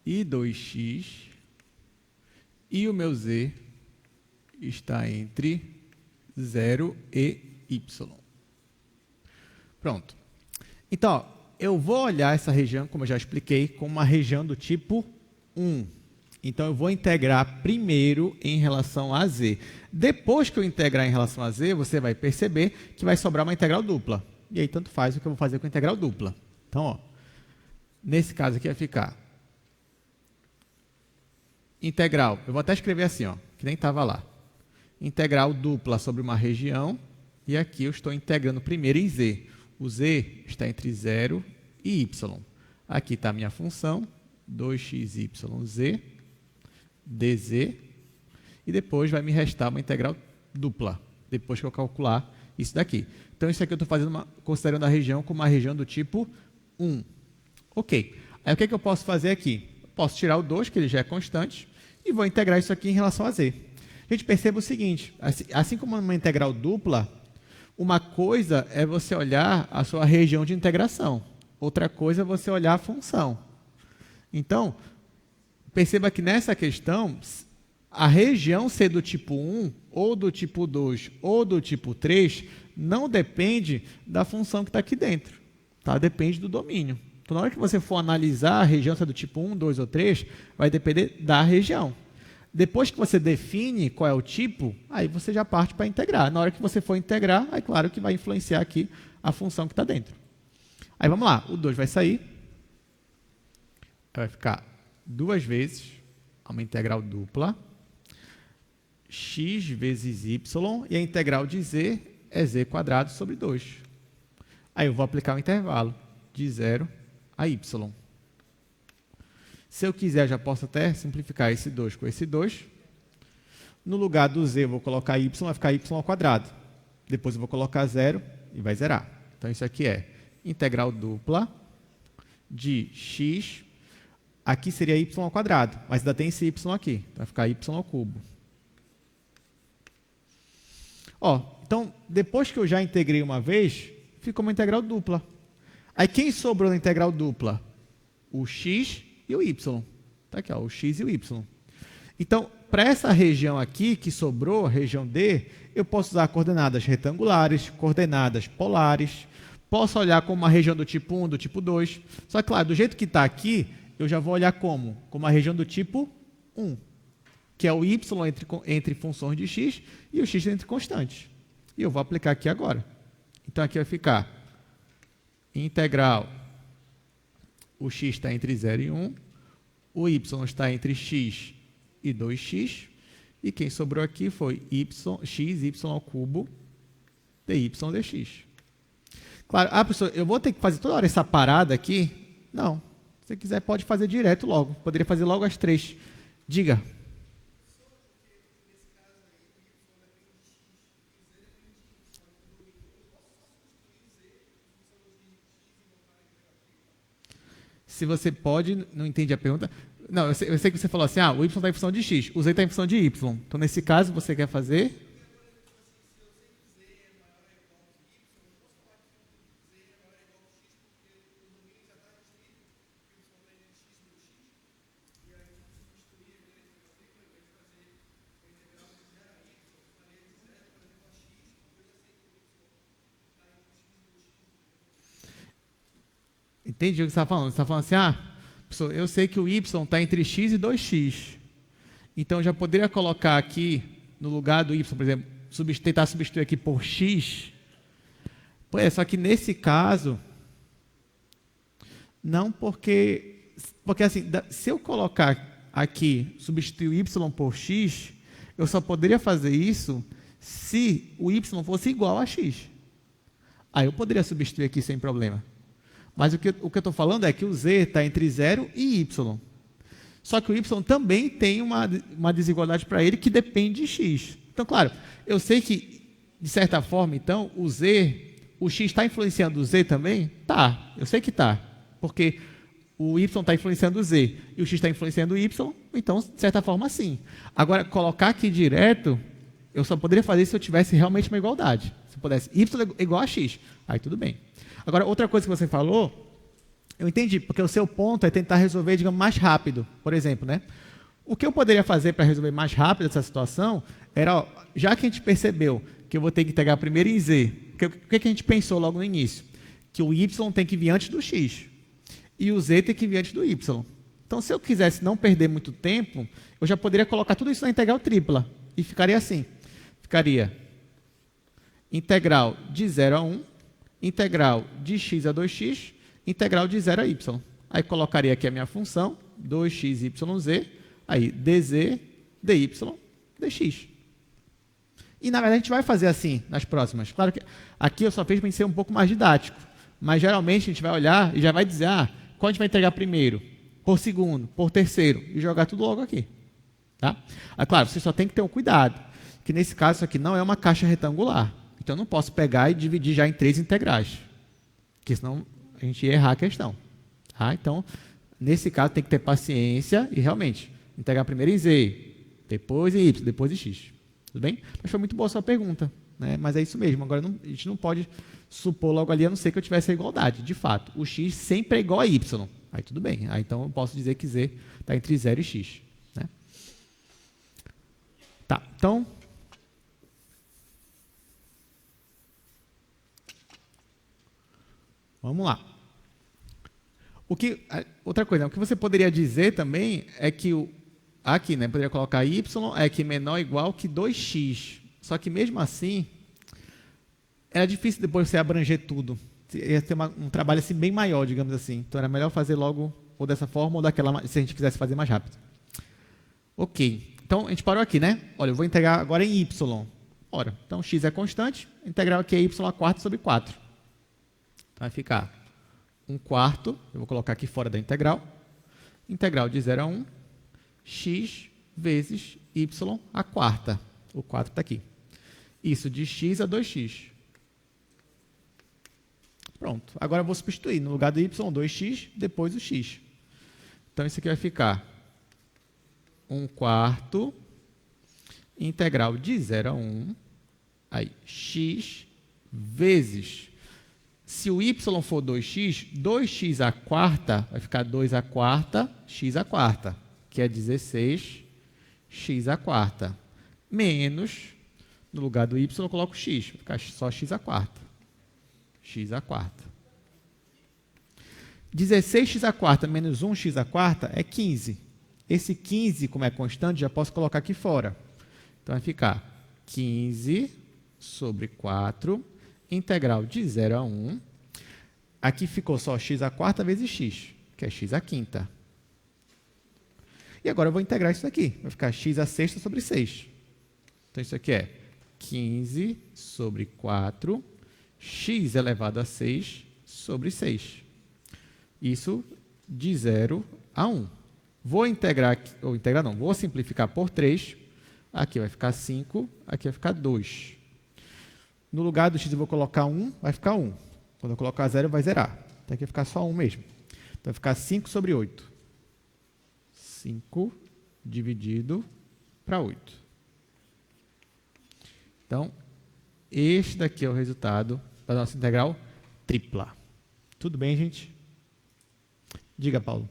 e 2X, e o meu Z está entre 0 e Y. Pronto. Então, ó, eu vou olhar essa região, como eu já expliquei, como uma região do tipo 1. Então, eu vou integrar primeiro em relação a Z. Depois que eu integrar em relação a Z, você vai perceber que vai sobrar uma integral dupla. E aí, tanto faz o que eu vou fazer com a integral dupla. Então, ó, nesse caso aqui vai ficar integral. Eu vou até escrever assim, ó, que nem estava lá. Integral dupla sobre uma região. E aqui eu estou integrando primeiro em Z. O Z está entre 0 e Y. Aqui está a minha função, 2xyz dz. E depois vai me restar uma integral dupla, depois que eu calcular isso daqui. Então, isso aqui eu estou fazendo considerando a região como uma região do tipo 1. Ok. Aí, o que eu posso fazer aqui? Eu posso tirar o 2, que ele já é constante, e vou integrar isso aqui em relação a Z. A gente percebe o seguinte, assim como uma integral dupla, uma coisa é você olhar a sua região de integração, outra coisa é você olhar a função. Então, perceba que nessa questão, a região ser do tipo 1, ou do tipo 2, ou do tipo 3, não depende da função que está aqui dentro, tá? Depende do domínio. Então, na hora que você for analisar a região ser do tipo 1, 2 ou 3, vai depender da região. Depois que você define qual é o tipo, aí você já parte para integrar. Na hora que você for integrar, aí claro que vai influenciar aqui a função que está dentro. Aí vamos lá, o 2 vai sair, vai ficar duas vezes uma integral dupla, x vezes y, e a integral de z é z quadrado sobre 2. Aí eu vou aplicar o intervalo de 0 a y. Se eu quiser, já posso até simplificar esse 2 com esse 2. No lugar do z, eu vou colocar y, vai ficar y ao quadrado. Depois eu vou colocar 0 e vai zerar. Então, isso aqui é integral dupla de x. Aqui seria y ao quadrado, mas ainda tem esse y aqui. Vai ficar y ao cubo. Ó, então, depois que eu já integrei uma vez, ficou uma integral dupla. Aí, quem sobrou na integral dupla? O x e o y. Tá aqui, ó, o x e o y. Então, para essa região aqui que sobrou, a região D, eu posso usar coordenadas retangulares, coordenadas polares, posso olhar como uma região do tipo 1, do tipo 2. Só que, claro, do jeito que está aqui, eu já vou olhar como? Como uma região do tipo 1, que é o y entre funções de x e o x entre constantes. E eu vou aplicar aqui agora. Então, aqui vai ficar integral. O x está entre 0 e 1, o y está entre x e 2x, e quem sobrou aqui foi x, y ao cubo, dy, dx. Claro, professor, eu vou ter que fazer toda hora essa parada aqui? Não. Se você quiser, pode fazer direto logo. Poderia fazer logo as 3. Diga. Se você pode, não entendi a pergunta. Não, eu sei que você falou assim, o y está em função de x, o z está em função de y. Então, nesse caso, você quer fazer? Entendi o que você está falando. Você está falando assim, professor, eu sei que o y está entre x e 2x. Então, eu já poderia colocar aqui, no lugar do y, por exemplo, tentar substituir aqui por x. Só que nesse caso, não porque assim, se eu colocar aqui, substituir o y por x, eu só poderia fazer isso se o y fosse igual a x. Aí eu poderia substituir aqui sem problema. Mas o que eu estou falando é que o z está entre 0 e y. Só que o y também tem uma desigualdade para ele que depende de x. Então, claro, eu sei que, de certa forma, então, o x está influenciando o z também? Tá, eu sei que tá. Porque o y está influenciando o z e o x está influenciando o y, então, de certa forma, sim. Agora, colocar aqui direto, eu só poderia fazer se eu tivesse realmente uma igualdade. Se eu pudesse y igual a x, aí tudo bem. Agora, outra coisa que você falou, eu entendi, porque o seu ponto é tentar resolver, digamos, mais rápido, por exemplo, né? O que eu poderia fazer para resolver mais rápido essa situação era, ó, já que a gente percebeu que eu vou ter que integrar primeiro em z, o que a gente pensou logo no início? Que o y tem que vir antes do x e o z tem que vir antes do y. Então, se eu quisesse não perder muito tempo, eu já poderia colocar tudo isso na integral tripla e ficaria assim. Ficaria integral de 0 a 1, integral de x a 2x, integral de 0 a y. Aí colocaria aqui a minha função, 2x, yz, aí dz, dy, dx. E, na verdade, a gente vai fazer assim nas próximas. Claro que aqui eu só fiz para ser um pouco mais didático, mas geralmente a gente vai olhar e já vai dizer, qual a gente vai integrar primeiro? Por segundo, por terceiro, e jogar tudo logo aqui. Tá? Claro, você só tem que ter um cuidado, que nesse caso isso aqui não é uma caixa retangular. Então, eu não posso pegar e dividir já em 3 integrais, porque senão a gente ia errar a questão. Tá? Então, nesse caso, tem que ter paciência e realmente integrar primeiro em z, depois em y, depois em x. Tudo bem? Mas foi muito boa a sua pergunta. Né? Mas é isso mesmo. Agora, a gente não pode supor logo ali, a não ser que eu tivesse a igualdade. De fato, o x sempre é igual a y. Aí tudo bem. Aí, então, eu posso dizer que z está entre 0 e x. Né? Tá, então... Vamos lá. Outra coisa, o que você poderia dizer também é que aqui, né, poderia colocar y é que menor ou igual que 2x. Só que mesmo assim, era difícil depois você abranger tudo. Ia ter um trabalho assim, bem maior, digamos assim. Então era melhor fazer logo ou dessa forma ou daquela, se a gente quisesse fazer mais rápido. Ok. Então a gente parou aqui, né? Olha, eu vou integrar agora em y. Ora, então x é constante, integral aqui é y a quarta sobre 4. Vai ficar 1/4, eu vou colocar aqui fora da integral, integral de 0 a 1, x vezes y a quarta. O 4 está aqui. Isso de x a 2x. Pronto. Agora eu vou substituir. No lugar do y, 2x, depois o x. Então, isso aqui vai ficar 1/4, integral de 0 a 1, aí, x vezes... Se o y for 2x, 2x a quarta vai ficar 2 a quarta, x a quarta, que é 16, x a quarta. Menos, no lugar do y, eu coloco x, vai ficar só x a quarta. X a quarta. 16x a quarta menos 1x a quarta é 15. Esse 15, como é constante, já posso colocar aqui fora. Então, vai ficar 15 sobre 4... integral de 0 a 1. Aqui ficou só x a quarta vezes x, que é x a quinta. E agora eu vou integrar isso daqui. Vai ficar x a sexta sobre 6. Então, isso aqui é 15 sobre 4, x elevado a 6 sobre 6. Isso de 0 a 1. Vou integrar, ou integrar não, vou simplificar por 3. Aqui vai ficar 5, aqui vai ficar 2. No lugar do x eu vou colocar 1, vai ficar 1. Quando eu colocar 0, vai zerar. Então, aqui vai ficar só 1 mesmo. Então, vai ficar 5 sobre 8. 5 dividido para 8. Então, este daqui é o resultado da nossa integral tripla. Tudo bem, gente? Diga, Paulo.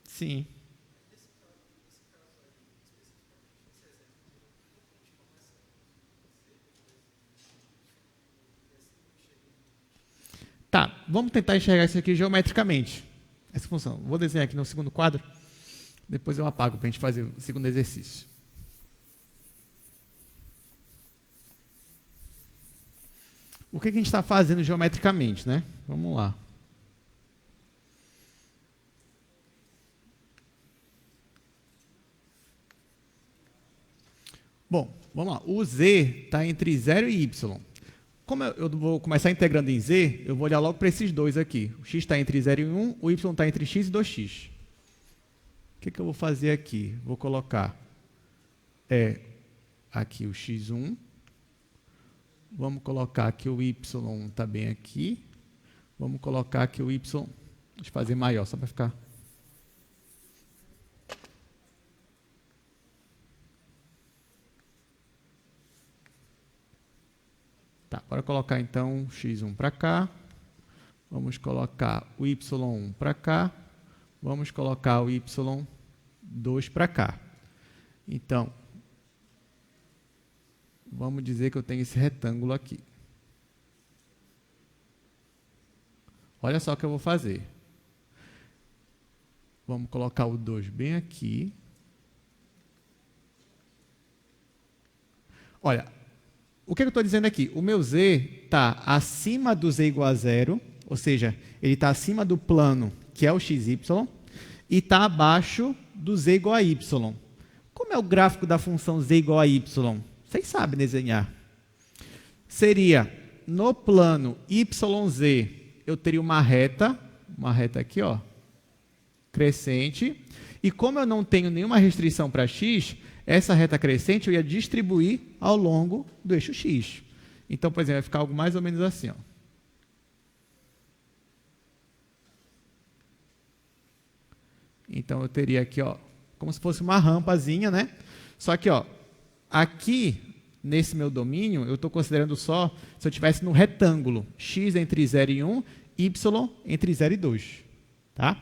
Sim. Tá, vamos tentar enxergar isso aqui geometricamente. Essa função. Vou desenhar aqui no segundo quadro, depois eu apago para a gente fazer o segundo exercício. O que a gente está fazendo geometricamente, né? Vamos lá. Bom, vamos lá. O z está entre 0 e y. Como eu vou começar integrando em z, eu vou olhar logo para esses dois aqui. O x está entre 0 e 1, o y está entre x e 2x. O que eu vou fazer aqui? Vou colocar aqui o x1. Vamos colocar que o y está bem aqui. Vamos colocar que o y... Deixa eu fazer maior, só para ficar... Tá, bora colocar então o x1 para cá. Vamos colocar o y1 para cá. Vamos colocar o y2 para cá. Então, vamos dizer que eu tenho esse retângulo aqui. Olha só o que eu vou fazer. Vamos colocar o 2 bem aqui. Olha, o que eu estou dizendo aqui? O meu z está acima do z igual a 0, ou seja, ele está acima do plano, que é o xy, e está abaixo do z igual a y. Como é o gráfico da função z igual a y? Vocês sabem desenhar. Seria, no plano YZ, eu teria uma reta aqui, ó, crescente, e como eu não tenho nenhuma restrição para x, essa reta crescente eu ia distribuir ao longo do eixo x. Então, por exemplo, vai ficar algo mais ou menos assim, ó. Então, eu teria aqui, ó, como se fosse uma rampazinha, né? Só que, ó, aqui, nesse meu domínio, eu estou considerando só se eu estivesse no retângulo, x entre 0 e 1, y entre 0 e 2. Tá?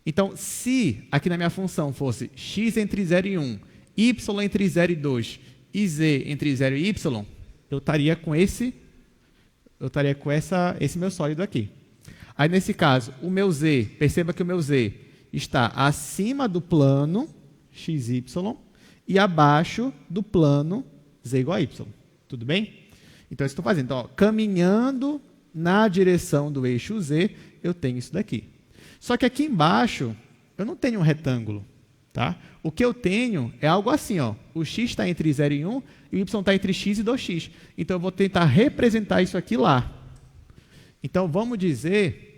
Então, se aqui na minha função fosse x entre 0 e 1, y entre 0 e 2 e z entre 0 e y, eu estaria com esse meu sólido aqui. Aí, nesse caso, o meu z, perceba que o meu z está acima do plano xy e abaixo do plano z igual a y. Tudo bem? Então, eu estou fazendo. Então, ó, caminhando na direção do eixo z, eu tenho isso daqui. Só que aqui embaixo, eu não tenho um retângulo. Tá? O que eu tenho é algo assim. Ó, o x está entre 0 e 1 e o y está entre x e 2x. Então, eu vou tentar representar isso aqui lá. Então, vamos dizer...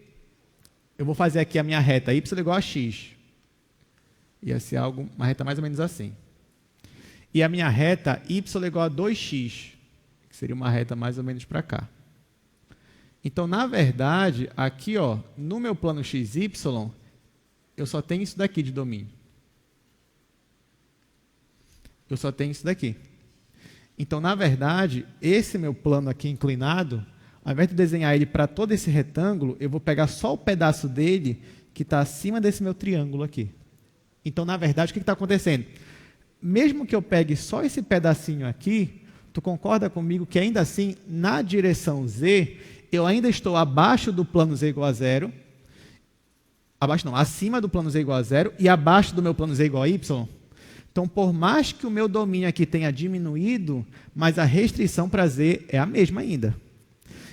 Eu vou fazer aqui a minha reta y igual a x. Ia ser uma reta mais ou menos assim. E a minha reta y igual a 2x, que seria uma reta mais ou menos para cá. Então, na verdade, aqui, ó, no meu plano xy, eu só tenho isso daqui de domínio. Eu só tenho isso daqui. Então, na verdade, esse meu plano aqui inclinado, ao invés de desenhar ele para todo esse retângulo, eu vou pegar só o pedaço dele que está acima desse meu triângulo aqui. Então, na verdade, o que está acontecendo? Mesmo que eu pegue só esse pedacinho aqui, tu concorda comigo que ainda assim, na direção z, eu ainda estou abaixo do plano z igual a 0, acima do plano z igual a 0 e abaixo do meu plano z igual a y. Então, por mais que o meu domínio aqui tenha diminuído, mas a restrição para z é a mesma ainda.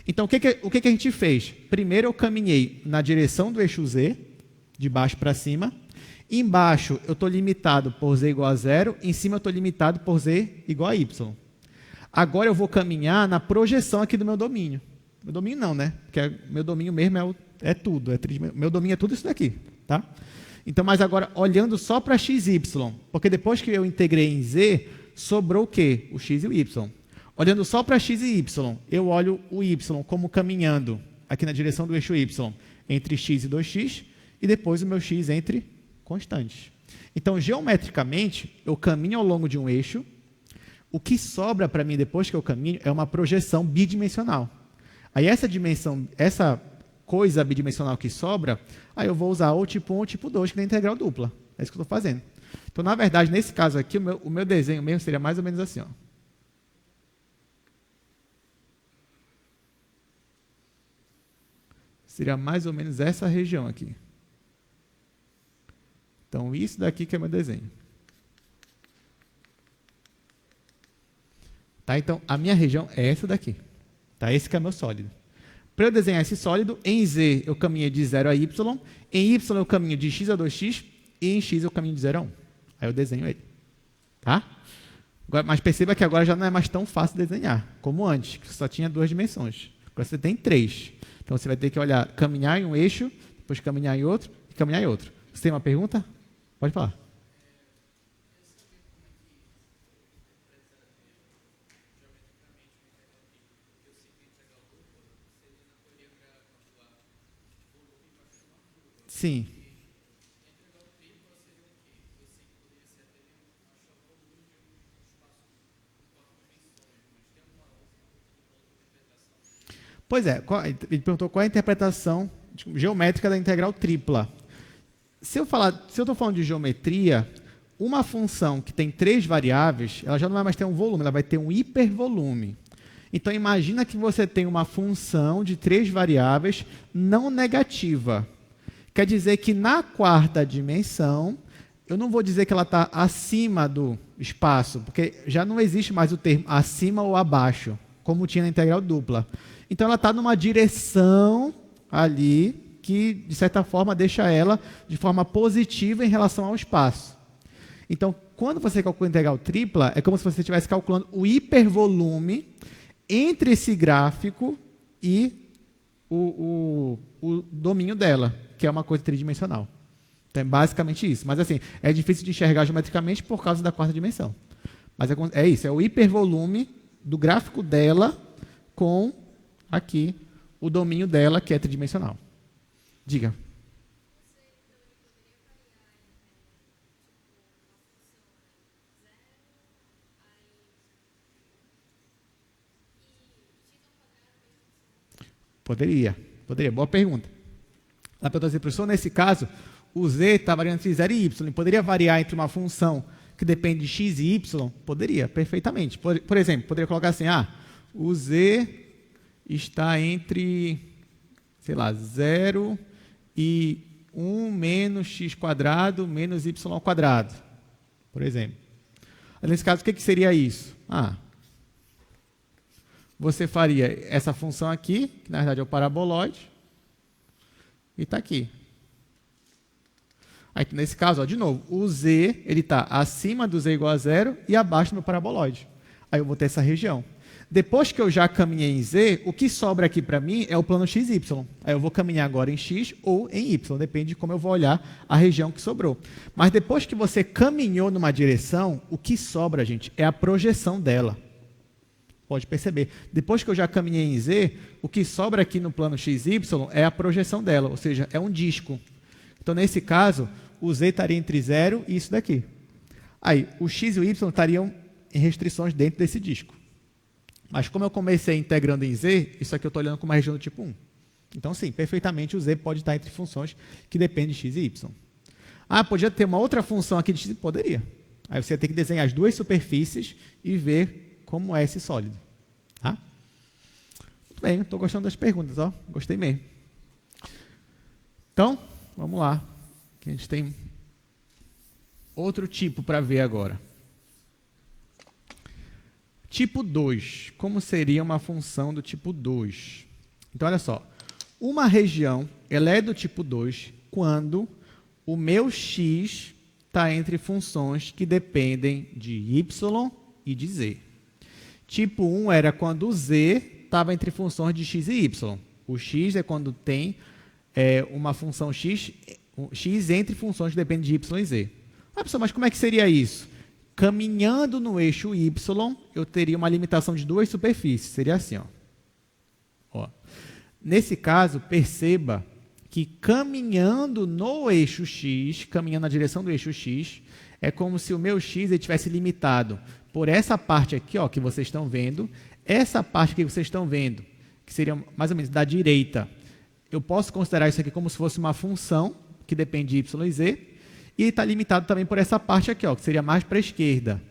Então, o que a gente fez? Primeiro, eu caminhei na direção do eixo z, de baixo para cima. Embaixo, eu estou limitado por z igual a 0. Em cima, eu estou limitado por z igual a y. Agora, eu vou caminhar na projeção aqui do meu domínio. Meu domínio não, né? Porque meu domínio mesmo é tudo. Meu domínio é tudo isso daqui. Tá? Então, mas agora, olhando só para x e y. Porque depois que eu integrei em z, sobrou o quê? O x e o y. Olhando só para x e y, eu olho o y como caminhando aqui na direção do eixo y entre x e 2x e depois o meu x entre constantes. Então, geometricamente, eu caminho ao longo de um eixo. O que sobra para mim depois que eu caminho é uma projeção bidimensional. Aí essa coisa bidimensional que sobra, aí eu vou usar ou tipo 1 ou tipo 2, que é a integral dupla. É isso que eu estou fazendo. Então, na verdade, nesse caso aqui, o meu desenho mesmo seria mais ou menos assim, ó. Seria mais ou menos essa região aqui. Então, isso daqui que é meu desenho. Tá? Então, a minha região é essa daqui. Tá? Esse que é meu sólido. Para eu desenhar esse sólido, em z eu caminho de 0 a y, em y eu caminho de x a 2x, e em x eu caminho de 0 a 1. Aí eu desenho ele. Tá? Mas perceba que agora já não é mais tão fácil desenhar, como antes, que só tinha 2 dimensões. Agora você tem 3. Então você vai ter que olhar, caminhar em um eixo, depois caminhar em outro e caminhar em outro. Você tem uma pergunta? Pode falar. Sim. Pois é, ele perguntou qual é a interpretação geométrica da integral tripla. Se eu estou falando de geometria, uma função que tem 3 variáveis, ela já não vai mais ter um volume, ela vai ter um hipervolume. Então, imagina que você tem uma função de 3 variáveis não negativa. Quer dizer que na 4ª dimensão, eu não vou dizer que ela está acima do espaço, porque já não existe mais o termo acima ou abaixo, como tinha na integral dupla. Então, ela está numa direção ali que, de certa forma, deixa ela de forma positiva em relação ao espaço. Então, quando você calcula a integral tripla, é como se você estivesse calculando o hipervolume entre esse gráfico e o domínio dela, que é uma coisa tridimensional. Então, é basicamente isso. Mas, assim, é difícil de enxergar geometricamente por causa da 4ª dimensão. Mas é isso, é o hipervolume do gráfico dela com, aqui, o domínio dela, que é tridimensional. Diga. Poderia. Boa pergunta. Ela perguntou assim, professor, nesse caso, o z está variando entre 0 e y. Poderia variar entre uma função que depende de x e y? Poderia, perfeitamente. Por exemplo, poderia colocar assim, o z está entre, sei lá, 0 e 1 menos x² menos y², por exemplo. Nesse caso, o que seria isso? Você faria essa função aqui, que na verdade é o paraboloide, e está aqui. Aí, nesse caso, de novo, o z está acima do z igual a 0 e abaixo do meu paraboloide. Aí eu vou ter essa região. Depois que eu já caminhei em z, o que sobra aqui para mim é o plano xy. Aí eu vou caminhar agora em x ou em y, depende de como eu vou olhar a região que sobrou. Mas depois que você caminhou numa direção, o que sobra, gente, é a projeção dela. Pode perceber. Depois que eu já caminhei em z, o que sobra aqui no plano xy é a projeção dela, ou seja, é um disco. Então, nesse caso, o z estaria entre 0 e isso daqui. Aí, o x e o y estariam em restrições dentro desse disco. Mas como eu comecei integrando em z, isso aqui eu estou olhando como uma região do tipo 1. Então, sim, perfeitamente o z pode estar entre funções que dependem de x e y. Podia ter uma outra função aqui de x? Poderia. Aí você tem que desenhar as 2 superfícies e ver como é esse sólido. Tá? Muito bem, estou gostando das perguntas, ó. Gostei mesmo. Então, vamos lá. Aqui a gente tem outro tipo para ver agora. Tipo 2. Como seria uma função do tipo 2? Então, olha só. Uma região ela é do tipo 2 quando o meu x está entre funções que dependem de y e de z. Tipo 1 era quando o z estava entre funções de x e y. O x é quando tem uma função x entre funções que dependem de y e z. Pessoal, mas como é que seria isso? Caminhando no eixo y, eu teria uma limitação de 2 superfícies. Seria assim. Nesse caso, perceba que caminhando no eixo x, caminhando na direção do eixo x, é como se o meu x estivesse limitado por essa parte aqui, que vocês estão vendo, essa parte que vocês estão vendo, que seria mais ou menos da direita. Eu posso considerar isso aqui como se fosse uma função que depende de y e z, e está limitado também por essa parte aqui, que seria mais para a esquerda,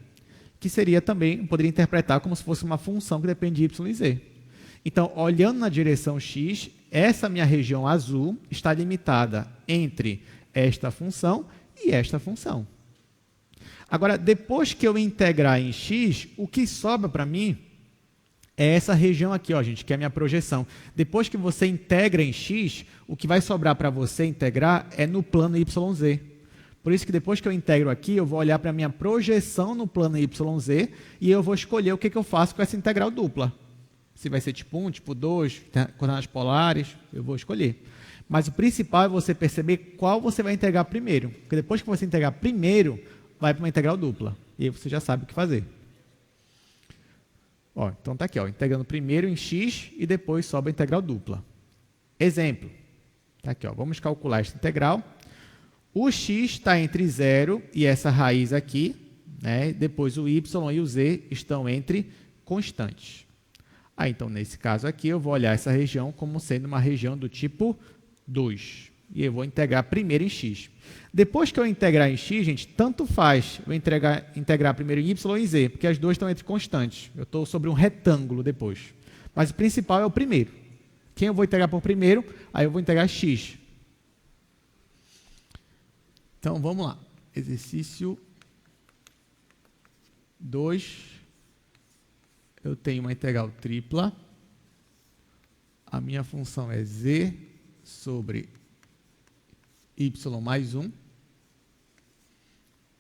que seria também, poderia interpretar como se fosse uma função que depende de y e z. Então, olhando na direção x, essa minha região azul está limitada entre esta função e esta função. Agora, depois que eu integrar em x, o que sobra para mim é essa região aqui, gente, que é a minha projeção. Depois que você integra em x, o que vai sobrar para você integrar é no plano YZ. Por isso que depois que eu integro aqui, eu vou olhar para a minha projeção no plano YZ e eu vou escolher o que eu faço com essa integral dupla. Se vai ser tipo 1, tipo 2, coordenadas polares, eu vou escolher. Mas o principal é você perceber qual você vai integrar primeiro. Porque depois que você integrar primeiro, vai para uma integral dupla. E aí você já sabe o que fazer. Ó, então está aqui, ó, integrando primeiro em x e depois sobe a integral dupla. Exemplo. Tá aqui, ó, vamos calcular esta integral. O x está entre 0 e essa raiz aqui, né? Depois o y e o z estão entre constantes. Então, nesse caso aqui, eu vou olhar essa região como sendo uma região do tipo 2. E eu vou integrar primeiro em x. Depois que eu integrar em x, gente, tanto faz eu integrar primeiro em y e z, porque as duas estão entre constantes. Eu estou sobre um retângulo depois. Mas o principal é o primeiro. Quem eu vou integrar por primeiro? Aí eu vou integrar x. Então, vamos lá. Exercício 2. Eu tenho uma integral tripla. A minha função é z sobre y mais 1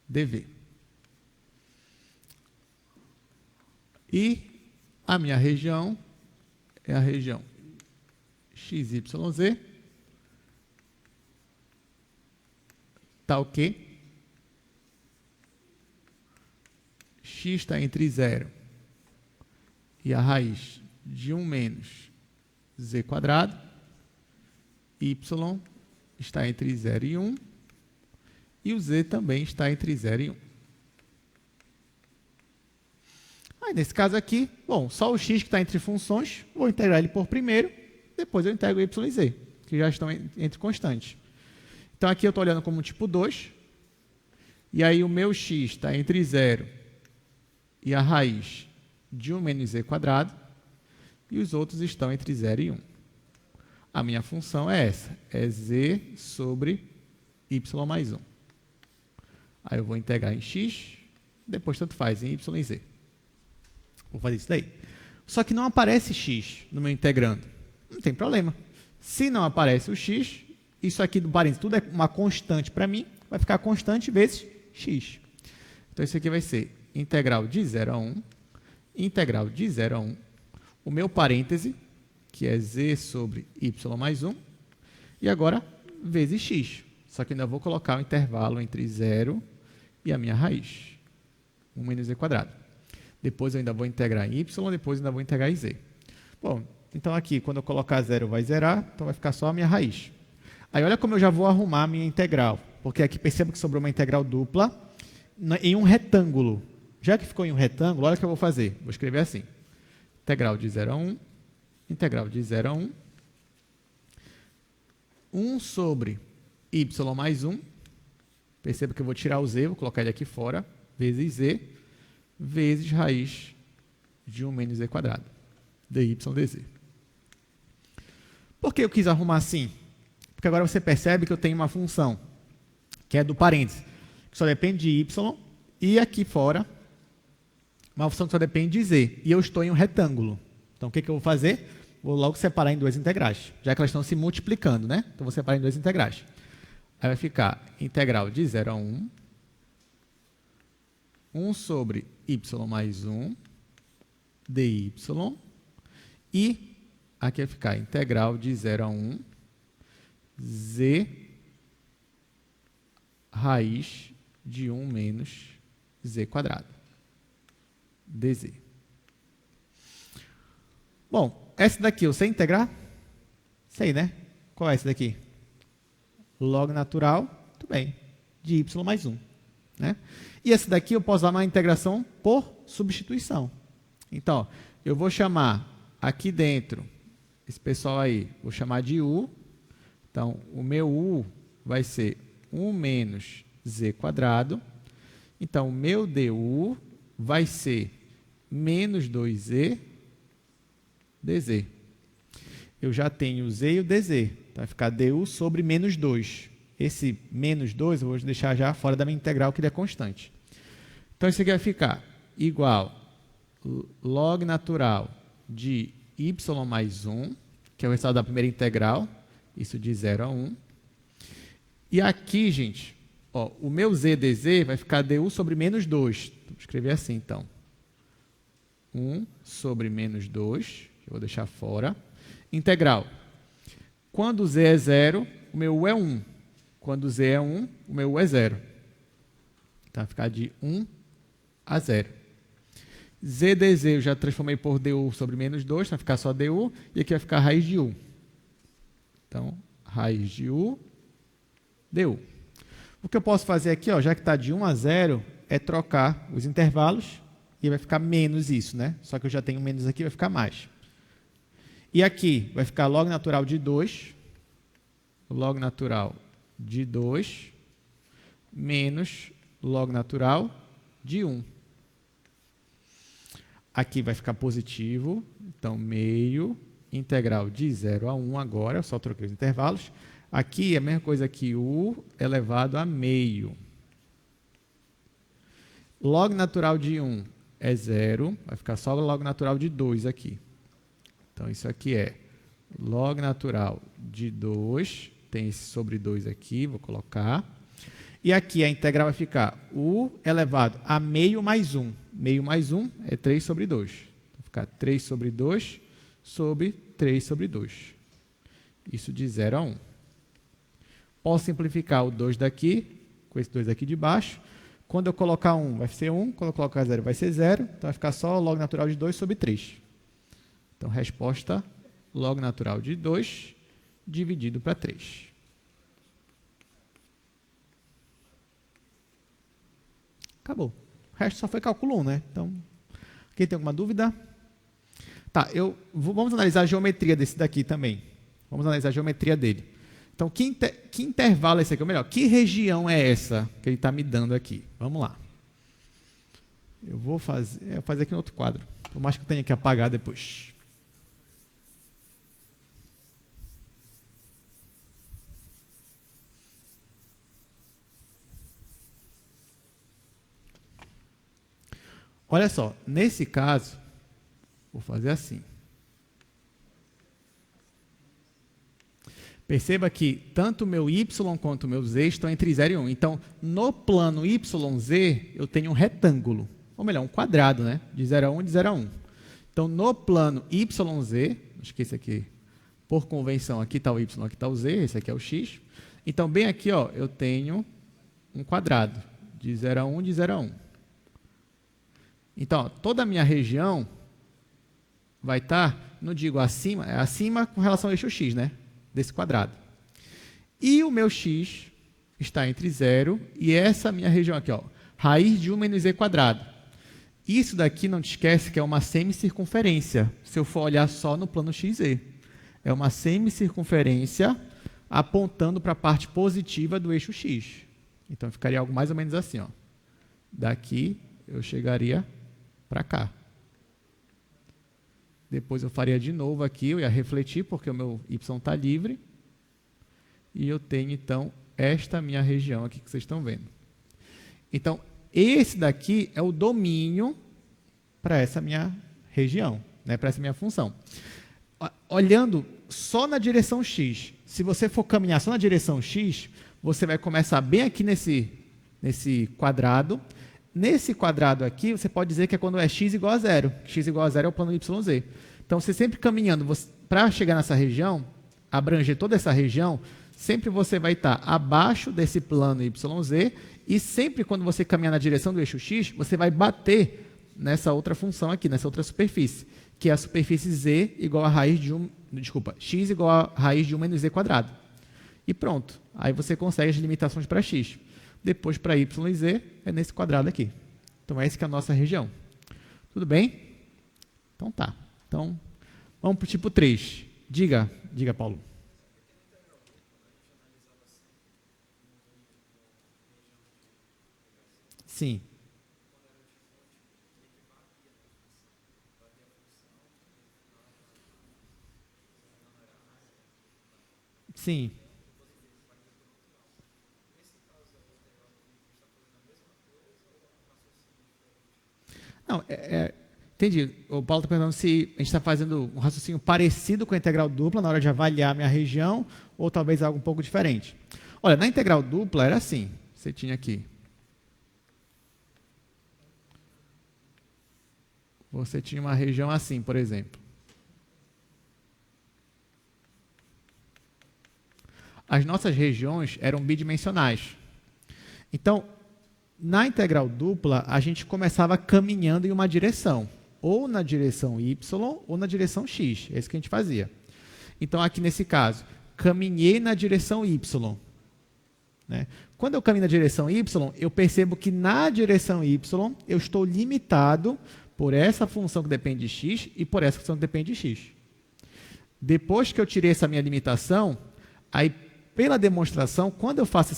dv. E a minha região é a região XYZ, tal que x está entre 0 e a raiz de 1 menos z quadrado, y está entre 0 e 1, e o z também está entre 0 e 1. Aí, nesse caso aqui, bom, só o x que está entre funções, vou integrar ele por primeiro, depois eu integro y e z, que já estão entre constantes. Então, aqui eu estou olhando como tipo 2, e aí o meu x está entre 0 e a raiz de 1 menos z quadrado, e os outros estão entre 0 e 1. A minha função é essa, é z sobre y mais 1. Aí eu vou integrar em x, depois tanto faz em y e z. Vou fazer isso daí. Só que não aparece x no meu integrando. Não tem problema. Se não aparece o x, isso aqui do parênteses, tudo é uma constante para mim, vai ficar constante vezes x. Então, isso aqui vai ser integral de 0 a 1, integral de 0 a 1, o meu parêntese, que é z sobre y mais 1, e agora vezes x. Só que ainda vou colocar o intervalo entre 0 e a minha raiz, 1 menos z quadrado. Depois eu ainda vou integrar em y, depois ainda vou integrar em z. Bom, então aqui, quando eu colocar 0, vai zerar, então vai ficar só a minha raiz. Aí olha como eu já vou arrumar a minha integral, porque aqui perceba que sobrou uma integral dupla em um retângulo. Já que ficou em um retângulo, olha o que eu vou fazer. Vou escrever assim. Integral de 0 a 1, integral de 0 a 1, 1 sobre y mais 1, perceba que eu vou tirar o z, vou colocar ele aqui fora, vezes z, vezes raiz de 1 menos z quadrado, dy dz. Por que eu quis arrumar assim? Porque agora você percebe que eu tenho uma função, que é do parênteses, que só depende de y, e aqui fora, uma função que só depende de z, e eu estou em um retângulo. Então, o que eu vou fazer? Vou logo separar em duas integrais, já que elas estão se multiplicando, né? Então, vou separar em duas integrais. Aí vai ficar integral de 0 a 1, 1 sobre y mais 1, dy, e aqui vai ficar integral de 0 a 1, z raiz de 1 menos z quadrado, dz. Bom, essa daqui eu sei integrar? Sei, né? Qual é essa daqui? Log natural, tudo bem, de y mais 1. Né? E essa daqui eu posso usar uma integração por substituição. Então, ó, eu vou chamar aqui dentro, esse pessoal aí, vou chamar de u. Então, o meu u vai ser 1 menos z quadrado. Então, o meu du vai ser menos 2z dz. Eu já tenho o z e o dz. Então, vai ficar du sobre menos 2. Esse menos 2 eu vou deixar já fora da minha integral, que ele é constante. Então, isso aqui vai ficar igual log natural de y mais 1, que é o resultado da primeira integral, isso de 0 a 1. E aqui, gente, Ó, o meu z dz vai ficar du sobre menos 2. Vou escrever assim, então. 1 sobre menos 2, que eu vou deixar fora. Integral. Quando z é 0, o meu u é 1. Quando z é 1, o meu u é 0. Então, vai ficar de 1 a 0. Z dz eu já transformei por du sobre menos 2, então vai ficar só du. E aqui vai ficar raiz de u. Então, raiz de u, du. O que eu posso fazer aqui, ó, já que está de 1 a 0, é trocar os intervalos e vai ficar menos isso, né? Só que eu já tenho menos aqui, vai ficar mais. E aqui vai ficar log natural de 2, log natural de 2, menos log natural de 1. Aqui vai ficar positivo, então meio integral de 0 a 1 agora, eu só troquei os intervalos. Aqui é a mesma coisa que u elevado a meio. Log natural de 1 é 0, vai ficar só log natural de 2 aqui. Então, isso aqui é log natural de 2, tem esse sobre 2 aqui, vou colocar. E aqui a integral vai ficar u elevado a meio mais 1. Meio mais 1 é 3 sobre 2. Vai ficar 3 sobre 2 sobre 3 sobre 2. Isso de 0 a 1. Posso simplificar o 2 daqui, com esse 2 aqui de baixo. Quando eu colocar 1, vai ser 1. Quando eu colocar 0, vai ser 0. Então, vai ficar só log natural de 2 sobre 3. Então, resposta, log natural de 2 dividido para 3. Acabou. O resto só foi cálculo 1, né? Então, quem tem alguma dúvida? Tá, vamos analisar a geometria desse daqui também. Vamos analisar a geometria dele. Então, que intervalo é esse aqui? Ou melhor, que região é essa que ele está me dando aqui? Vamos lá. Eu vou fazer aqui no outro quadro. Por mais que eu tenha que apagar depois. Olha só, nesse caso, vou fazer assim. Perceba que tanto o meu y quanto o meu z estão entre 0 e 1. Então, no plano YZ, eu tenho um retângulo. Ou melhor, um quadrado, né? De 0 a 1, de 0 a 1. Então, no plano YZ, acho que esse aqui, por convenção, aqui está o y, aqui está o z, esse aqui é o x. Então, bem aqui, ó, eu tenho um quadrado de 0 a 1, de 0 a 1. Então, ó, toda a minha região vai estar, não digo acima, é acima com relação ao eixo x, né? Desse quadrado. E o meu x está entre 0 e essa minha região aqui, ó, raiz de 1 menos z quadrado. Isso daqui, não te esquece que é uma semicircunferência, se eu for olhar só no plano XZ. É uma semicircunferência apontando para a parte positiva do eixo x. Então, ficaria algo mais ou menos assim, ó. Daqui, eu chegaria para cá. Depois eu faria de novo aqui, eu ia refletir, porque o meu y está livre. E eu tenho, então, esta minha região aqui que vocês estão vendo. Então, esse daqui é o domínio para essa minha região, né, para essa minha função. Olhando só na direção x, se você for caminhar só na direção x, você vai começar bem aqui nesse quadrado. Nesse quadrado aqui, você pode dizer que é quando é x igual a 0. X igual a 0 é o plano YZ. Então, você sempre caminhando, para chegar nessa região, abranger toda essa região, sempre você vai estar abaixo desse plano YZ e sempre quando você caminhar na direção do eixo x, você vai bater nessa outra função aqui, nessa outra superfície, que é a superfície z igual a raiz de 1, desculpa, x igual a raiz de 1 menos z quadrado. E pronto. Aí você consegue as limitações para x. Depois, para y e z, é nesse quadrado aqui. Então, essa que é a nossa região. Tudo bem? Então, tá. Então, vamos para o tipo 3. Diga, Paulo. Sim. Sim. Não, entendi. O Paulo está perguntando se a gente está fazendo um raciocínio parecido com a integral dupla na hora de avaliar a minha região ou talvez algo um pouco diferente. Olha, na integral dupla era assim. você tinha aqui? Você tinha uma região assim, por exemplo. As nossas regiões eram bidimensionais. Então, na integral dupla, a gente começava caminhando em uma direção, ou na direção y ou na direção x. É isso que a gente fazia. Então, aqui nesse caso, caminhei na direção y. Né? Quando eu caminho na direção y, eu percebo que na direção y eu estou limitado por essa função que depende de x e por essa função que depende de x. Depois que eu tirei essa minha limitação, aí, pela demonstração, quando eu faço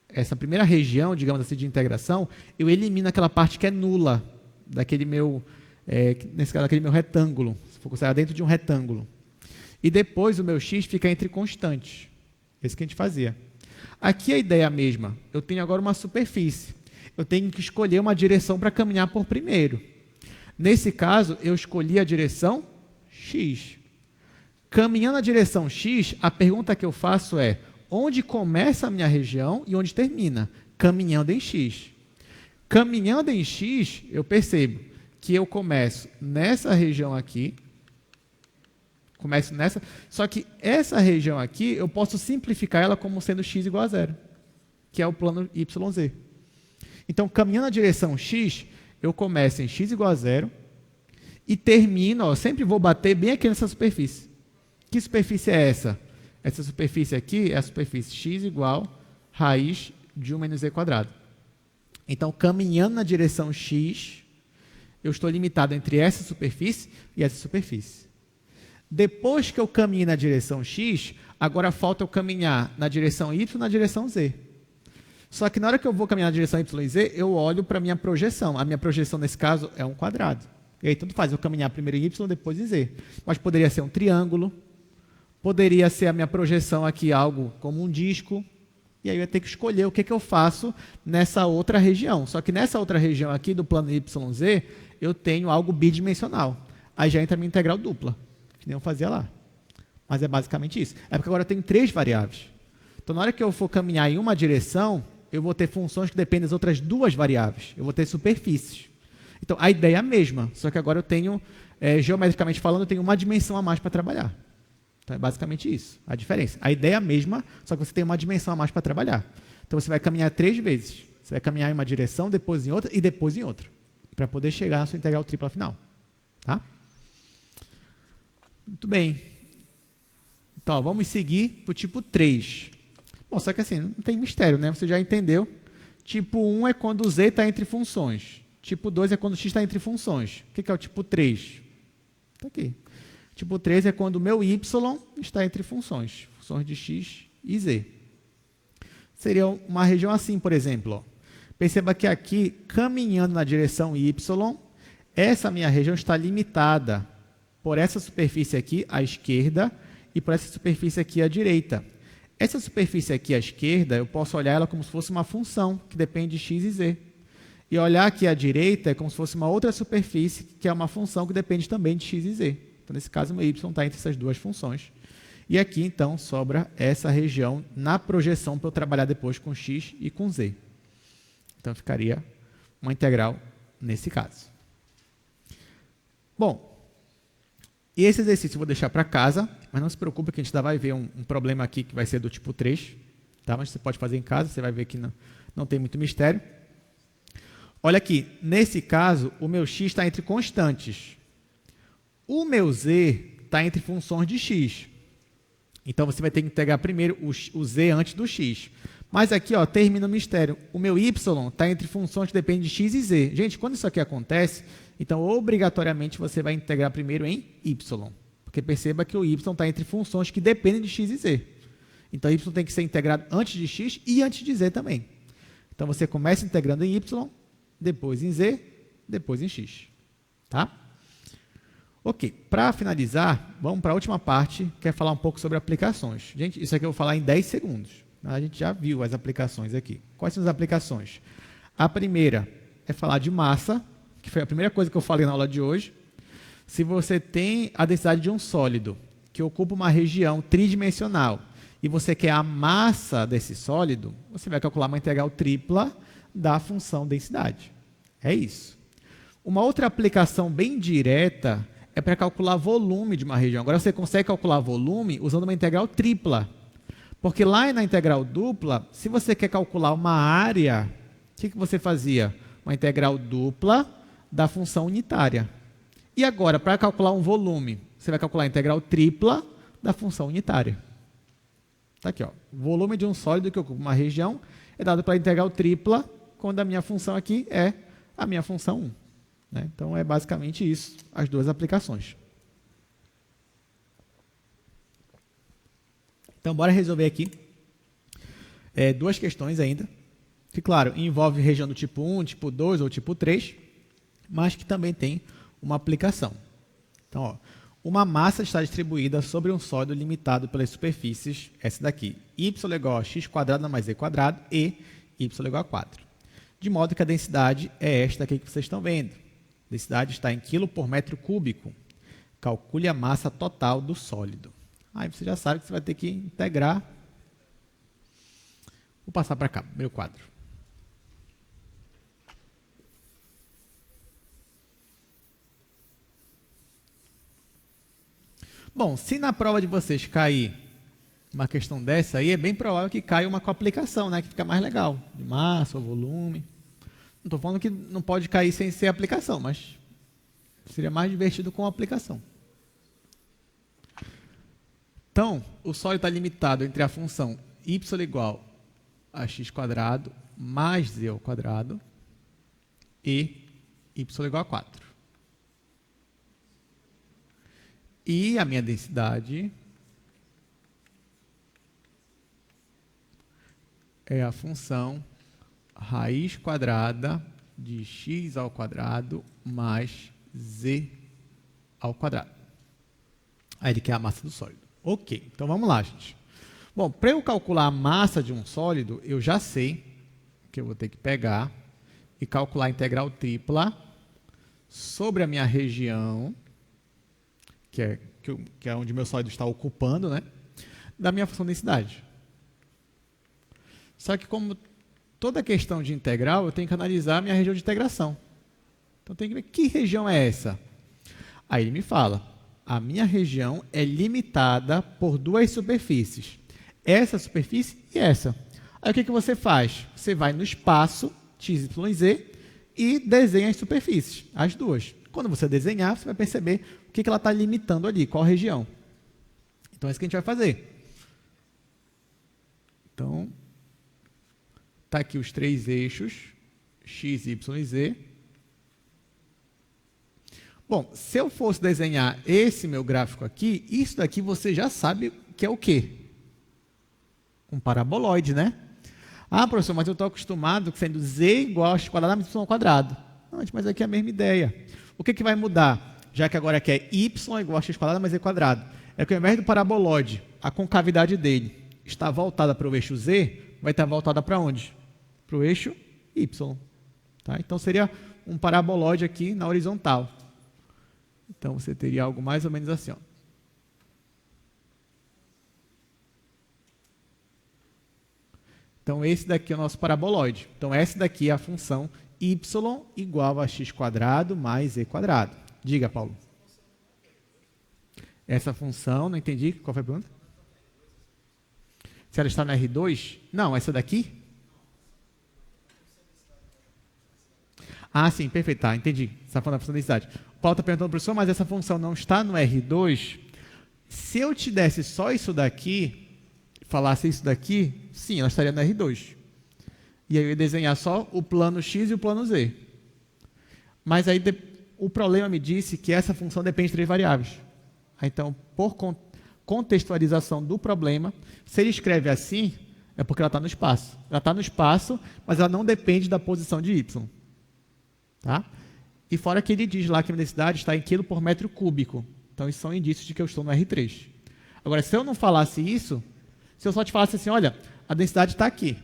essa primeira região, digamos assim, de integração, eu elimino aquela parte que é nula daquele meu, nesse caso, daquele meu retângulo, se for considerar dentro de um retângulo. E depois o meu x fica entre constantes. Esse que a gente fazia. Aqui a ideia é a mesma. Eu tenho agora uma superfície. Eu tenho que escolher uma direção para caminhar por primeiro. Nesse caso, eu escolhi a direção x. Caminhando na direção x, a pergunta que eu faço é: onde começa a minha região e onde termina? Caminhando em x. Caminhando em x, eu percebo que eu começo nessa região aqui, só que essa região aqui, eu posso simplificar ela como sendo x igual a zero, que é o plano YZ. Então, caminhando na direção x, eu começo em x igual a zero e termino, sempre vou bater bem aqui nessa superfície. Que superfície é essa? Essa superfície aqui é a superfície x igual raiz de 1 menos z quadrado. Então, caminhando na direção x, eu estou limitado entre essa superfície e essa superfície. Depois que eu caminho na direção x, agora falta eu caminhar na direção y e na direção z. Só que na hora que eu vou caminhar na direção y e z, eu olho para a minha projeção. A minha projeção, nesse caso, é um quadrado. E aí, tanto faz eu caminhar primeiro em y, depois em z. Mas poderia ser um triângulo, poderia ser a minha projeção aqui algo como um disco, e aí eu ia ter que escolher o que eu faço nessa outra região. Só que nessa outra região aqui do plano YZ, eu tenho algo bidimensional. Aí já entra a minha integral dupla, que nem eu fazia lá. Mas é basicamente isso. É porque agora eu tenho 3 variáveis. Então, na hora que eu for caminhar em uma direção, eu vou ter funções que dependem das outras 2 variáveis. Eu vou ter superfícies. Então, a ideia é a mesma, só que agora eu tenho, geometricamente falando, eu tenho uma dimensão a mais para trabalhar. Então, é basicamente isso, a diferença. A ideia é a mesma, só que você tem uma dimensão a mais para trabalhar. Então, você vai caminhar 3 vezes. Você vai caminhar em uma direção, depois em outra e depois em outra, para poder chegar na sua integral tripla final. Tá? Muito bem. Então, ó, vamos seguir para o tipo 3. Bom, só que assim, não tem mistério, né? Você já entendeu. Tipo 1 é quando o z está entre funções. Tipo 2 é quando o x está entre funções. O que é o tipo 3? Está aqui. Tipo 3 é quando o meu y está entre funções de x e z. Seria uma região assim, por exemplo. Ó. Perceba que aqui, caminhando na direção y, essa minha região está limitada por essa superfície aqui à esquerda e por essa superfície aqui à direita. Essa superfície aqui à esquerda, eu posso olhar ela como se fosse uma função que depende de x e z. E olhar aqui à direita é como se fosse uma outra superfície que é uma função que depende também de x e z. Então, nesse caso, o meu y está entre essas 2 funções. E aqui, então, sobra essa região na projeção para eu trabalhar depois com x e com z. Então, ficaria uma integral nesse caso. Bom, e esse exercício eu vou deixar para casa, mas não se preocupe que a gente ainda vai ver um problema aqui que vai ser do tipo 3. Tá? Mas você pode fazer em casa, você vai ver que não tem muito mistério. Olha aqui, nesse caso, o meu x está entre constantes. O meu z está entre funções de x. Então, você vai ter que integrar primeiro o z antes do x. Mas aqui, ó, termina o mistério. O meu y está entre funções que dependem de x e z. Gente, quando isso aqui acontece, então, obrigatoriamente, você vai integrar primeiro em y. Porque perceba que o y está entre funções que dependem de x e z. Então, y tem que ser integrado antes de x e antes de z também. Então, você começa integrando em y, depois em z, depois em x. Tá? Ok, para finalizar, vamos para a última parte, que é falar um pouco sobre aplicações. Gente, isso aqui eu vou falar em 10 segundos. A gente já viu as aplicações aqui. Quais são as aplicações? A primeira é falar de massa, que foi a primeira coisa que eu falei na aula de hoje. Se você tem a densidade de um sólido que ocupa uma região tridimensional e você quer a massa desse sólido, você vai calcular uma integral tripla da função densidade. É isso. Uma outra aplicação bem direta é para calcular volume de uma região. Agora você consegue calcular volume usando uma integral tripla. Porque lá na integral dupla, se você quer calcular uma área, o que você fazia? Uma integral dupla da função unitária. E agora, para calcular um volume, você vai calcular a integral tripla da função unitária. Está aqui, ó. O volume de um sólido que ocupa uma região é dado pela integral tripla, quando a minha função aqui é a minha função 1. Né? Então, é basicamente isso, as duas aplicações. Então, bora resolver aqui duas questões ainda, que, claro, envolve região do tipo 1, tipo 2 ou tipo 3, mas que também tem uma aplicação. Então, ó, uma massa está distribuída sobre um sólido limitado pelas superfícies, essa daqui, y igual a x² mais z² e y igual a 4. De modo que a densidade é esta aqui que vocês estão vendo. A densidade está em quilo por metro cúbico. Calcule a massa total do sólido. Aí você já sabe que você vai ter que integrar. Vou passar para cá, meu quadro. Bom, se na prova de vocês cair uma questão dessa aí, é bem provável que caia uma com aplicação, né? Que fica mais legal, de massa ou volume. Não estou falando que não pode cair sem ser aplicação, mas seria mais divertido com aplicação. Então, o sólido está limitado entre a função y igual a x² mais z ao quadrado e y igual a 4. E a minha densidade é a função raiz quadrada de x ao quadrado mais z ao quadrado. Aí ele quer a massa do sólido. Ok, então vamos lá, gente. Bom, para eu calcular a massa de um sólido, eu já sei que eu vou ter que pegar e calcular a integral tripla sobre a minha região, que é onde meu sólido está ocupando, né, da minha função densidade. Só que como toda questão de integral, eu tenho que analisar a minha região de integração. Então, eu tenho que ver que região é essa. Aí ele me fala, a minha região é limitada por duas superfícies. Essa superfície e essa. Aí o que você faz? Você vai no espaço x, y, z e desenha as superfícies, as duas. Quando você desenhar, você vai perceber o que ela está limitando ali, qual região. Então, é isso que a gente vai fazer. Então, está aqui os três eixos, x, y e z. Bom, se eu fosse desenhar esse meu gráfico aqui, isso daqui você já sabe que é o quê? Um paraboloide, né? Ah, professor, mas eu estou acostumado sendo z igual a x² mais y². Não, mas aqui é a mesma ideia. O que vai mudar? Já que agora aqui é y igual a x² mais z². É que ao invés do paraboloide, a concavidade dele está voltada para o eixo z, vai estar voltada para onde? Para o eixo y. Tá? Então, seria um paraboloide aqui na horizontal. Então, você teria algo mais ou menos assim. Ó. Então, esse daqui é o nosso paraboloide. Então, essa daqui é a função y igual a x² mais z². Diga, Paulo. Essa função, não entendi. Qual foi a pergunta? Se ela está no R2? Não, essa daqui? Ah, sim, perfeito. Tá, entendi. Você está falando da função da densidade. O Paulo está perguntando, professor, mas essa função não está no R2? Se eu te desse só isso daqui, falasse isso daqui, sim, ela estaria no R2. E aí eu ia desenhar só o plano x e o plano z. Mas aí o problema me disse que essa função depende de três variáveis. Então, por contextualização do problema, se ele escreve assim, é porque ela está no espaço. Ela está no espaço, mas ela não depende da posição de y. Tá? E fora que ele diz lá que a minha densidade está em quilo por metro cúbico. Então, isso são indícios de que eu estou no R3. Agora, se eu não falasse isso, se eu só te falasse assim, olha, a densidade está aqui.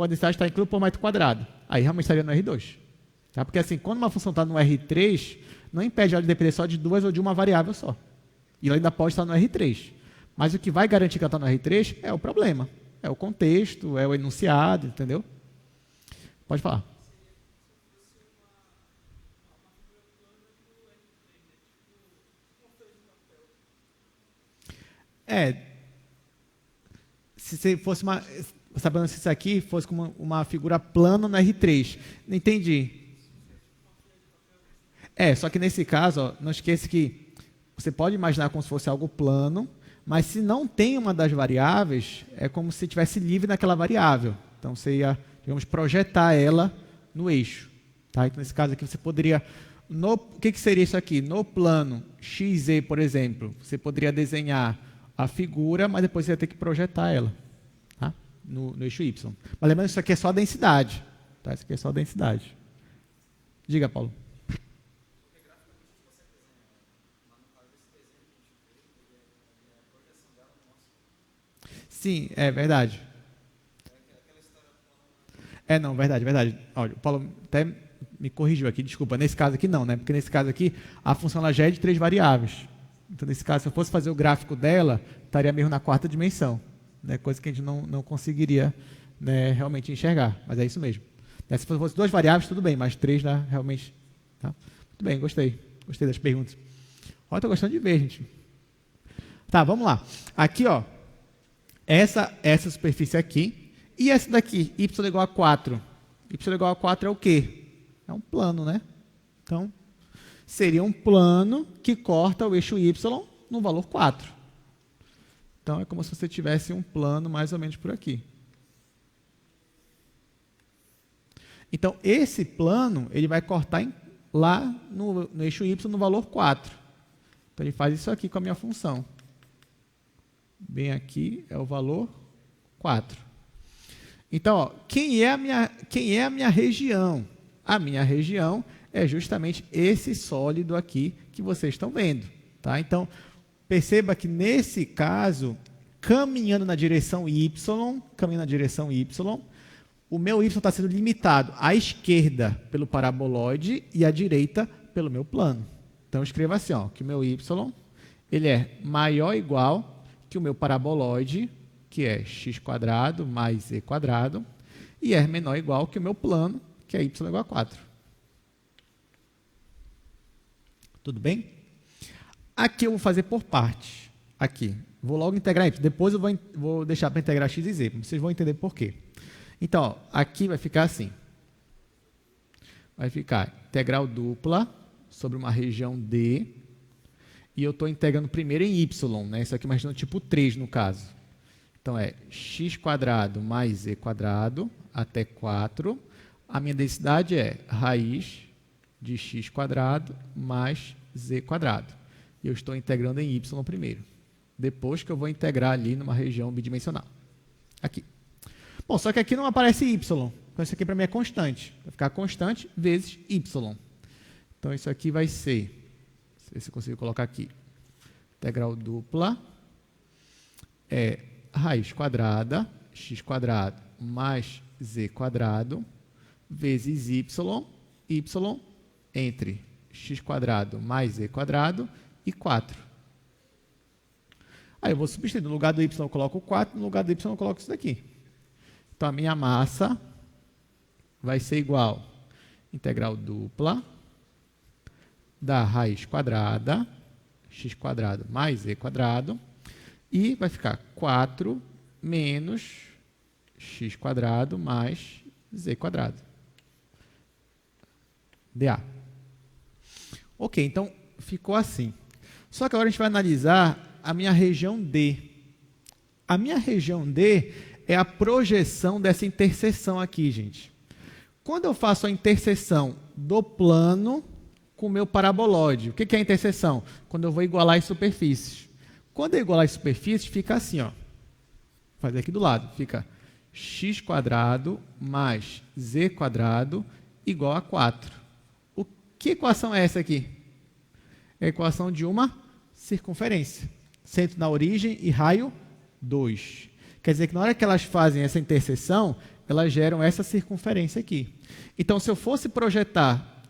A densidade está em quilo por metro quadrado. Aí, realmente estaria no R2. Tá? Porque, assim, quando uma função está no R3, não impede ela de depender só de duas ou de uma variável só. E ela ainda pode estar no R3. Mas o que vai garantir que ela está no R3 é o problema, é o contexto, é o enunciado, entendeu? Pode falar. É, se você fosse uma... Sabendo se isso aqui fosse como uma figura plana no R3. Não entendi. Só que nesse caso, ó, não esqueça que você pode imaginar como se fosse algo plano, mas se não tem uma das variáveis, é como se estivesse livre naquela variável. Então, você ia, digamos, projetar ela no eixo. Tá? Então, nesse caso aqui, você poderia... o que seria isso aqui? No plano XZ, por exemplo, você poderia desenhar a figura, mas depois você ia ter que projetar ela, tá? no eixo Y. Mas lembrando, isso aqui é só a densidade. Tá? Isso aqui é só a densidade. Diga, Paulo. Sim, é verdade. Não, verdade, verdade. Olha, o Paulo até me corrigiu aqui, desculpa. Nesse caso aqui não, né? Porque nesse caso aqui, a função ela já é de 3 variáveis. Então, nesse caso, se eu fosse fazer o gráfico dela, estaria mesmo na 4ª dimensão. Né? Coisa que a gente não conseguiria, né, realmente enxergar. Mas é isso mesmo. Né? Se fosse 2 variáveis, tudo bem, mas 3, né, realmente... Tá? Muito bem, gostei. Gostei das perguntas. Olha, estou gostando de ver, gente. Tá, vamos lá. Aqui, ó, essa superfície aqui, e essa daqui, y igual a 4. Y igual a 4 é o quê? É um plano, né? Então, seria um plano que corta o eixo y no valor 4. Então, é como se você tivesse um plano mais ou menos por aqui. Então, esse plano, ele vai cortar lá no eixo y no valor 4. Então, ele faz isso aqui com a minha função. Bem aqui é o valor 4. Então, ó, quem é a minha região? A minha região é justamente esse sólido aqui que vocês estão vendo. Tá? Então, perceba que nesse caso, caminhando na direção y, o meu y está sendo limitado à esquerda pelo paraboloide e à direita pelo meu plano. Então, eu escrevo assim, ó, que o meu y ele é maior ou igual que o meu paraboloide, que é x² mais z², e é menor ou igual que o meu plano, que é y igual a 4. Tudo bem? Aqui eu vou fazer por partes. Aqui. Vou logo integrar y. Depois eu vou deixar para integrar x e z. Vocês vão entender por quê. Então, ó, aqui vai ficar assim. Vai ficar integral dupla sobre uma região D. E eu estou integrando primeiro em y. Né? Isso aqui é uma região tipo 3, no caso. Então, é x² mais z² até 4. A minha densidade é raiz de x² mais z². E eu estou integrando em y primeiro. Depois que eu vou integrar ali numa região bidimensional. Aqui. Bom, só que aqui não aparece y. Então, isso aqui para mim é constante. Vai ficar constante vezes y. Então, isso aqui vai ser... Não sei se eu consigo colocar aqui. Integral dupla é raiz quadrada, x² mais z² vezes y entre x² mais z² e 4. Aí eu vou substituir. No lugar do y eu coloco 4, no lugar do y eu coloco isso daqui. Então, a minha massa vai ser igual a integral dupla da raiz quadrada, x² mais z², e vai ficar 4 menos x² mais z². dA. Ok, então ficou assim. Só que agora a gente vai analisar a minha região D. A minha região D é a projeção dessa interseção aqui, gente. Quando eu faço a interseção do plano com o meu paraboloide, o que é a interseção? Quando eu vou igualar as superfícies. Quando eu igualar as superfícies, fica assim, ó. Vou fazer aqui do lado. Fica x² mais z² igual a 4. Que equação é essa aqui? É a equação de uma circunferência. Centro na origem e raio 2. Quer dizer que na hora que elas fazem essa interseção, elas geram essa circunferência aqui. Então, se eu fosse projetar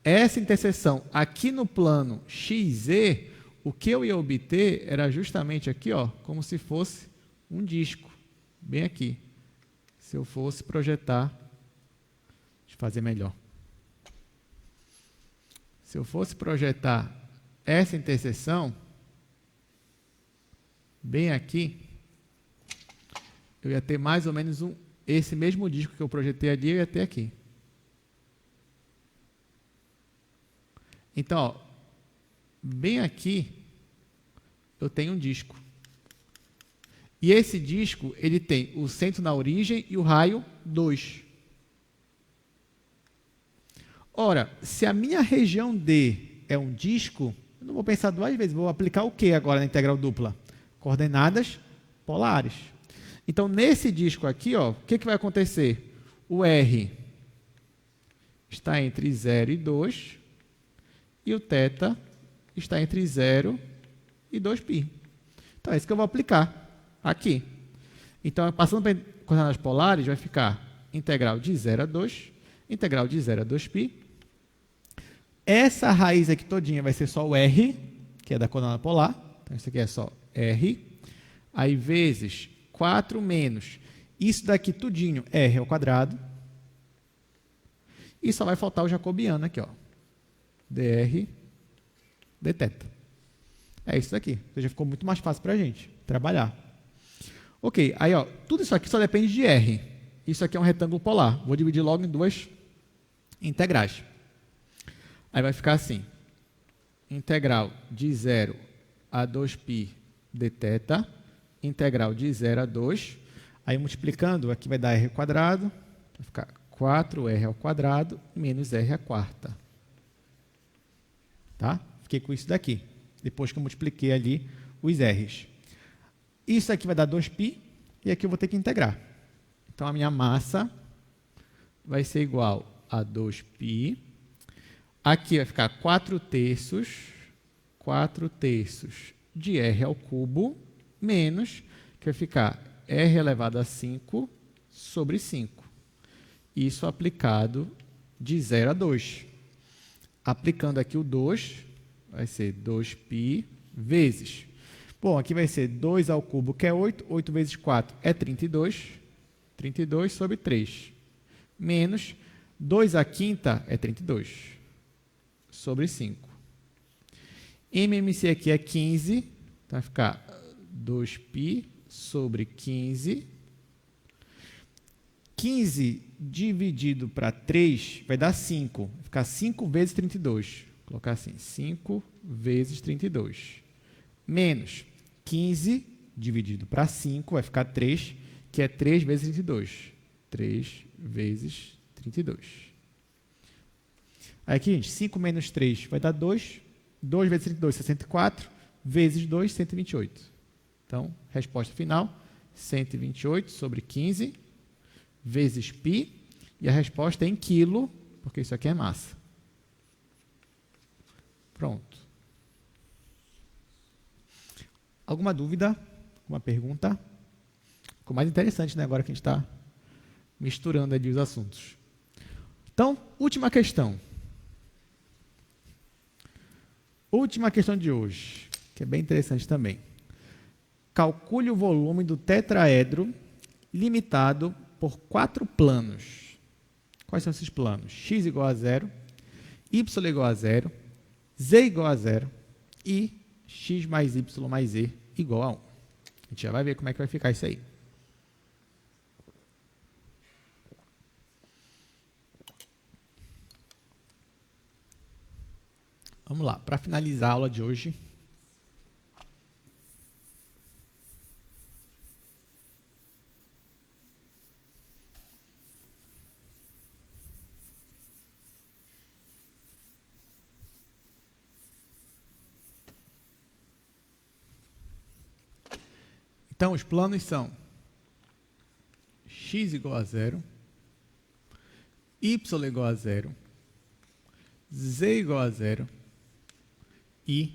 essa interseção aqui no plano XZ, o que eu ia obter era justamente aqui, ó, como se fosse um disco, bem aqui. Se eu fosse projetar, deixa eu fazer melhor. Se eu fosse projetar essa interseção, bem aqui, eu ia ter mais ou menos esse mesmo disco que eu projetei ali, eu ia ter aqui. Então, ó, bem aqui, eu tenho um disco. E esse disco, ele tem o centro na origem e o raio 2. Ora, se a minha região D é um disco, eu não vou pensar duas vezes, vou aplicar o que agora na integral dupla? Coordenadas polares. Então, nesse disco aqui, ó, o que vai acontecer? O R está entre 0 e 2, e o θ está entre 0 e 2π. Então, é isso que eu vou aplicar aqui. Então, passando para coordenadas polares, vai ficar integral de 0 a 2, integral de 0 a 2π. Essa raiz aqui todinha vai ser só o R, que é da coordenada polar. Então, isso aqui é só R. Aí, vezes 4 menos isso daqui tudinho, R ao quadrado. E só vai faltar o jacobiano aqui, ó. dr dθ. É isso daqui. Então, já ficou muito mais fácil para a gente trabalhar. Ok, aí ó, tudo isso aqui só depende de R. Isso aqui é um retângulo polar. Vou dividir logo em duas integrais. Aí vai ficar assim. Integral de 0 a 2π dθ. Integral de 0 a 2. Aí multiplicando, aqui vai dar r ao quadrado. Vai ficar 4r ao quadrado menos r à quarta. Tá? Fiquei com isso daqui. Depois que eu multipliquei ali os r's. Isso aqui vai dar 2π, e aqui eu vou ter que integrar. Então, a minha massa vai ser igual a 2π. Aqui vai ficar 4/3 de r ao cubo, menos, que vai ficar r elevado a 5 sobre 5. Isso aplicado de 0 a 2. Aplicando aqui o 2, vai ser 2π vezes... Bom, aqui vai ser 2 ao cubo, que é 8. 8 vezes 4 é 32. 32 sobre 3. Menos 2 à quinta é 32. Sobre 5. MMC aqui é 15. Então, vai ficar 2π sobre 15. 15 dividido para 3 vai dar 5. Vai ficar 5 vezes 32. Vou colocar assim, 5 vezes 32. Menos 15 dividido para 5 vai ficar 3, que é 3 vezes 32. 3 vezes 32. Aí aqui, gente, 5 menos 3 vai dar 2. 2 vezes 32, 64. Vezes 2, 128. Então, resposta final, 128 sobre 15, vezes π. E a resposta é em quilo, porque isso aqui é massa. Pronto. Alguma dúvida? Alguma pergunta? Ficou mais interessante, né? Agora que a gente está misturando ali os assuntos. Então, última questão. Última questão de hoje, que é bem interessante também. Calcule o volume do tetraedro limitado por 4 planos. Quais são esses planos? X igual a 0, Y igual a 0, Z igual a 0 e X mais Y mais Z igual a 1. A gente já vai ver como é que vai ficar isso aí. Vamos lá, para finalizar a aula de hoje. Então, os planos são x igual a 0, y igual a 0, z igual a 0 e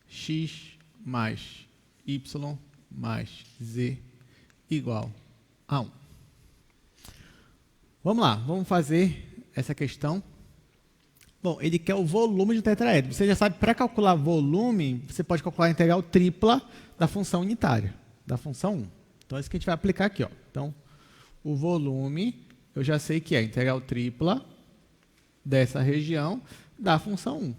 x mais y mais z igual a 1. Vamos lá, vamos fazer essa questão Bom, ele quer o volume do tetraedro. Você já sabe, para calcular volume, você pode calcular a integral tripla da função unitária, da função 1. Então, é isso que a gente vai aplicar aqui. Ó. Então, o volume, eu já sei que é a integral tripla dessa região da função 1.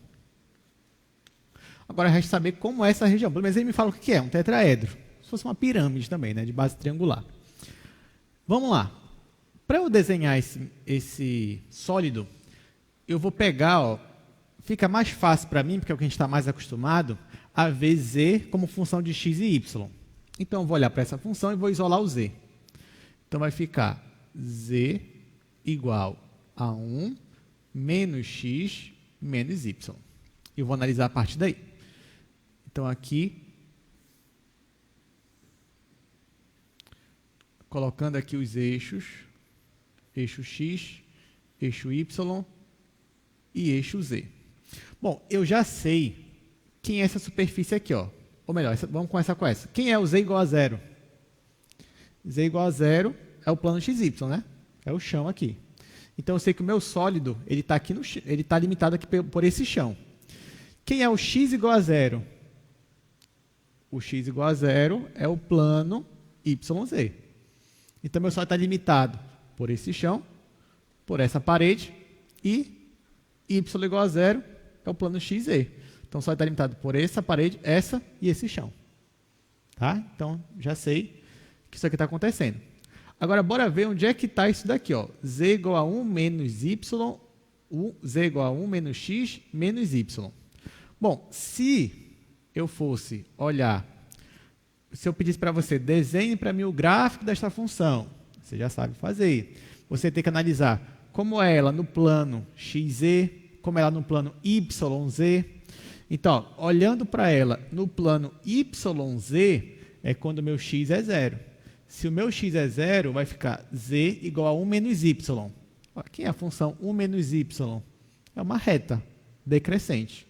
Agora, resta saber como é essa região. Pelo menos ele me fala o que é, um tetraedro. Se fosse uma pirâmide também, né, de base triangular. Vamos lá. Para eu desenhar esse sólido, eu vou pegar, ó, fica mais fácil para mim, porque é o que a gente está mais acostumado, a ver z como função de x e y. Então, eu vou olhar para essa função e vou isolar o z. Então, vai ficar z igual a 1 menos x menos y. Eu vou analisar a partir daí. Então, aqui, colocando aqui os eixos, eixo x, eixo y e eixo z. Bom, eu já sei quem é essa superfície aqui, ó. Ou melhor, vamos começar com essa. Quem é o z igual a zero? Z igual a zero é o plano xy, né? É o chão aqui. Então, eu sei que o meu sólido, ele está aqui ele está limitado aqui por esse chão. Quem é o x igual a zero? O x igual a zero é o plano YZ. Então, meu sólido está limitado por esse chão, por essa parede, e y igual a zero é o plano XZ. Então, o sólido está limitado por essa parede, essa e esse chão. Tá? Então, já sei que isso aqui está acontecendo. Agora, bora ver onde é que está isso daqui. Ó. Z igual a 1 menos y, z igual a 1 menos x menos y. Bom, se eu fosse olhar, se eu pedisse para você, desenhe para mim o gráfico desta função, você já sabe fazer. Você tem que analisar como é ela no plano XZ, como é ela no plano YZ. Então, ó, olhando para ela no plano YZ, é quando o meu x é zero. Se o meu x é zero, vai ficar z igual a 1 menos y. Aqui é a função 1 menos y. É uma reta decrescente.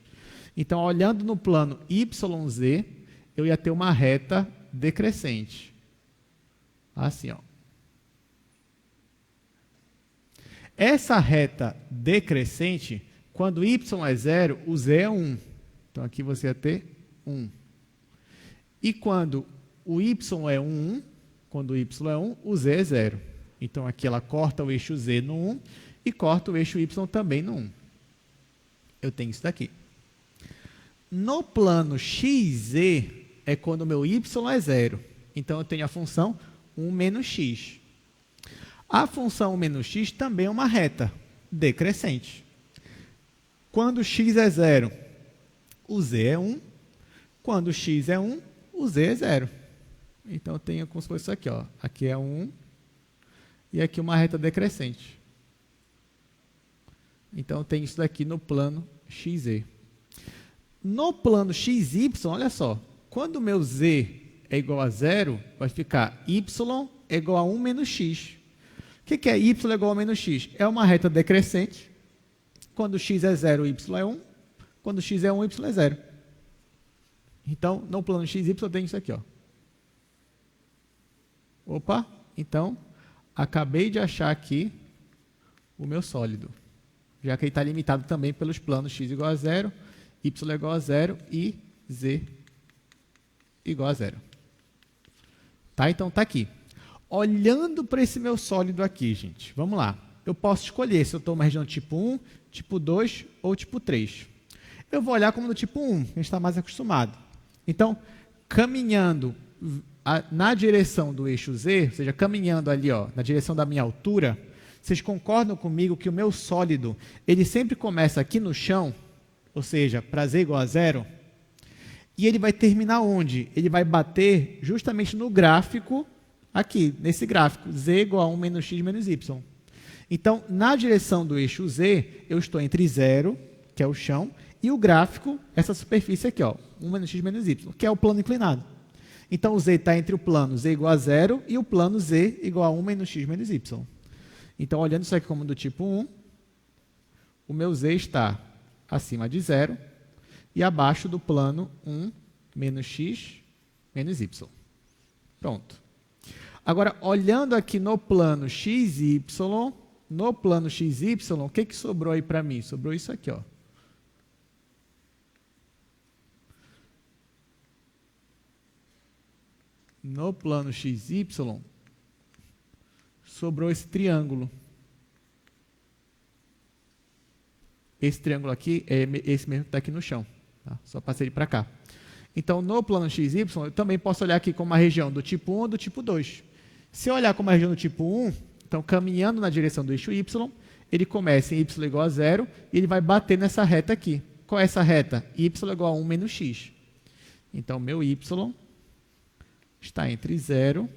Então, olhando no plano YZ, eu ia ter uma reta decrescente. Assim, ó. Essa reta decrescente, quando y é zero, o z é 1. Então, aqui você ia ter 1. E quando o y é 1, quando o y é 1, o z é 0. Então, aqui ela corta o eixo z no 1 e corta o eixo y também no 1. Eu tenho isso daqui. No plano xz, é quando o meu y é 0. Então, eu tenho a função 1 menos x. A função 1 menos x também é uma reta decrescente. Quando x é 0, o z é 1. Quando x é 1, o z é 0. Então, eu tenho como se fosse isso aqui. Ó. Aqui é 1 e aqui uma reta decrescente. Então, eu tenho isso daqui no plano xz. No plano xy, olha só, quando o meu z é igual a 0, vai ficar y é igual a 1 menos x. O que é y é igual a menos x? É uma reta decrescente. Quando x é 0, y é 1. Quando x é 1, y é 0. Então, no plano xy, eu tenho isso aqui. Ó. Opa, então, acabei de achar aqui o meu sólido. Já que ele está limitado também pelos planos x igual a 0, y igual a 0 e z igual a 0. Tá? Então, está aqui. Olhando para esse meu sólido aqui, gente, vamos lá. Eu posso escolher se eu estou numa região tipo 1, tipo 2 ou tipo 3. Eu vou olhar como no tipo 1, que a gente está mais acostumado. Então, caminhando na direção do eixo z, ou seja, caminhando ali ó, na direção da minha altura, vocês concordam comigo que o meu sólido, ele sempre começa aqui no chão, ou seja, para z igual a 0, e ele vai terminar onde? Ele vai bater justamente no gráfico, aqui, nesse gráfico, z igual a 1 menos x menos y. Então, na direção do eixo z, eu estou entre 0, que é o chão, e o gráfico, essa superfície aqui, ó, 1 menos x menos y, que é o plano inclinado. Então, o z está entre o plano z igual a 0 e o plano z igual a 1 menos x menos y. Então, olhando isso aqui como do tipo 1, o meu z está acima de 0 e abaixo do plano 1 menos x menos y. Pronto. Agora, olhando aqui no plano xy, no plano XY, o que sobrou aí para mim? Sobrou isso aqui, ó. No plano XY, sobrou esse triângulo. Esse triângulo aqui é esse mesmo que está aqui no chão. Tá? Só passei ele para cá. Então, no plano XY, eu também posso olhar aqui como uma região do tipo 1 ou do tipo 2. Se eu olhar como uma região do tipo 1, então, caminhando na direção do eixo Y, ele começa em y igual a 0 e ele vai bater nessa reta aqui. Qual é essa reta? Y igual a 1 menos x. Então, meu y está entre 0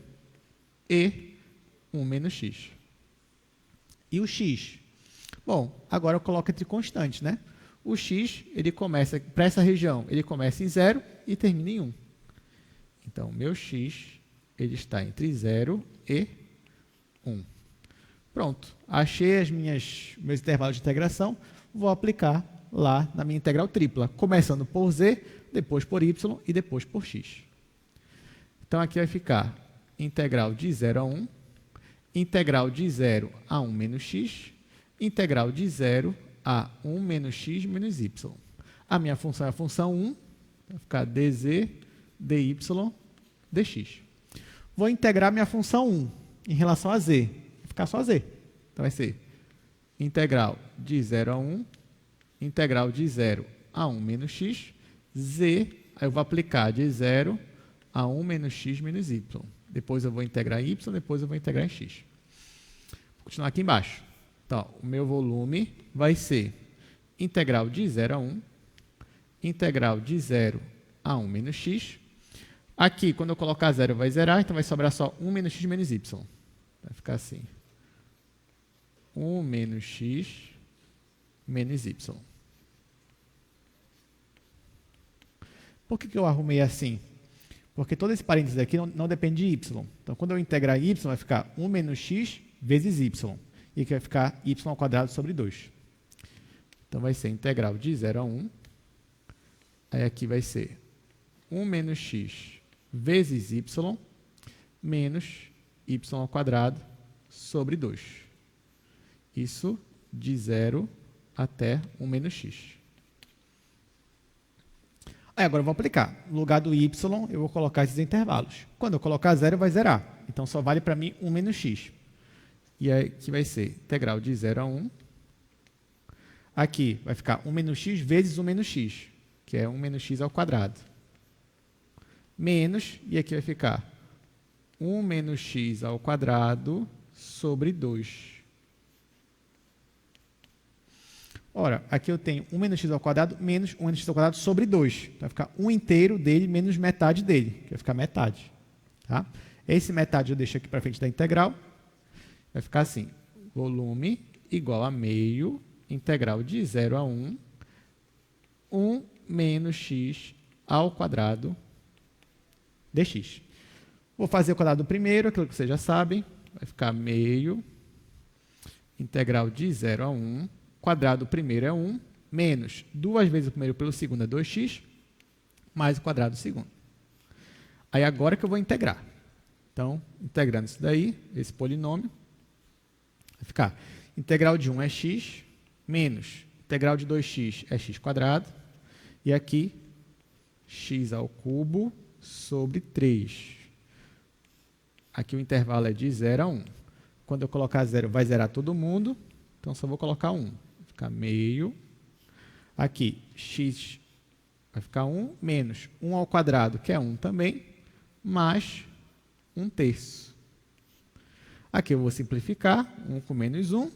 e 1 menos x. E o x? Bom, agora eu coloco entre constantes, né? O x, ele começa, para essa região, ele começa em 0 e termina em 1. Então, meu x, ele está entre 0 e 1. Pronto, achei meus intervalos de integração, vou aplicar lá na minha integral tripla, começando por z, depois por y e depois por x. Então, aqui vai ficar integral de 0 a 1, integral de 0 a 1 menos x, integral de 0 a 1 menos x menos y. A minha função é a função 1, vai ficar dz, dy, dx. Vou integrar minha função 1 em relação a z, vai ficar só z. Então, vai ser integral de 0 a 1, integral de 0 a 1 menos x, z, aí eu vou aplicar de 0 a 1 menos x menos y. Depois eu vou integrar y, depois eu vou integrar em x. Vou continuar aqui embaixo. Então, o meu volume vai ser integral de 0 a 1, integral de 0 a 1 menos x. Aqui, quando eu colocar 0, vai zerar, então vai sobrar só 1 menos x menos y. Vai ficar assim. 1 menos x menos y. Por que eu arrumei assim? Porque todo esse parênteses aqui não depende de y. Então, quando eu integrar y, vai ficar 1 menos x vezes y. E aqui vai ficar y ao quadrado sobre 2. Então, vai ser integral de 0 a 1. Aí, aqui vai ser 1 menos x vezes y menos y ao quadrado sobre 2. Isso de 0 até 1 menos x. Aí, agora eu vou aplicar. No lugar do y, eu vou colocar esses intervalos. Quando eu colocar 0, vai zerar. Então, só vale para mim 1 menos x. E aí, aqui vai ser integral de 0 a 1. Aqui vai ficar 1 menos x vezes 1 menos x, que é 1 menos x ao quadrado. Menos, e aqui vai ficar 1 menos x ao quadrado sobre 2. Ora, aqui eu tenho 1 menos x ao quadrado menos 1 menos x ao quadrado sobre 2. Então, vai ficar 1 inteiro dele menos metade dele, que vai ficar metade. Tá? Esse metade eu deixo aqui para frente da integral. Vai ficar assim, volume igual a meio, integral de 0 a 1, 1 menos x ao quadrado dx. Vou fazer o quadrado do primeiro, aquilo que vocês já sabem, vai ficar meio, integral de 0 a 1, quadrado do primeiro é 1, menos 2 vezes o primeiro pelo segundo é 2x, mais o quadrado do segundo. Aí agora que eu vou integrar. Então, integrando isso daí, esse polinômio, vai ficar integral de 1 é x, menos integral de 2x é x quadrado, e aqui, x ao cubo sobre 3. Aqui o intervalo é de 0 a 1. Quando eu colocar 0, vai zerar todo mundo, então só vou colocar 1. Vai ficar meio. Aqui, x vai ficar 1, menos 1 ao quadrado, que é 1 também, mais 1/3. Aqui eu vou simplificar, 1 com menos 1,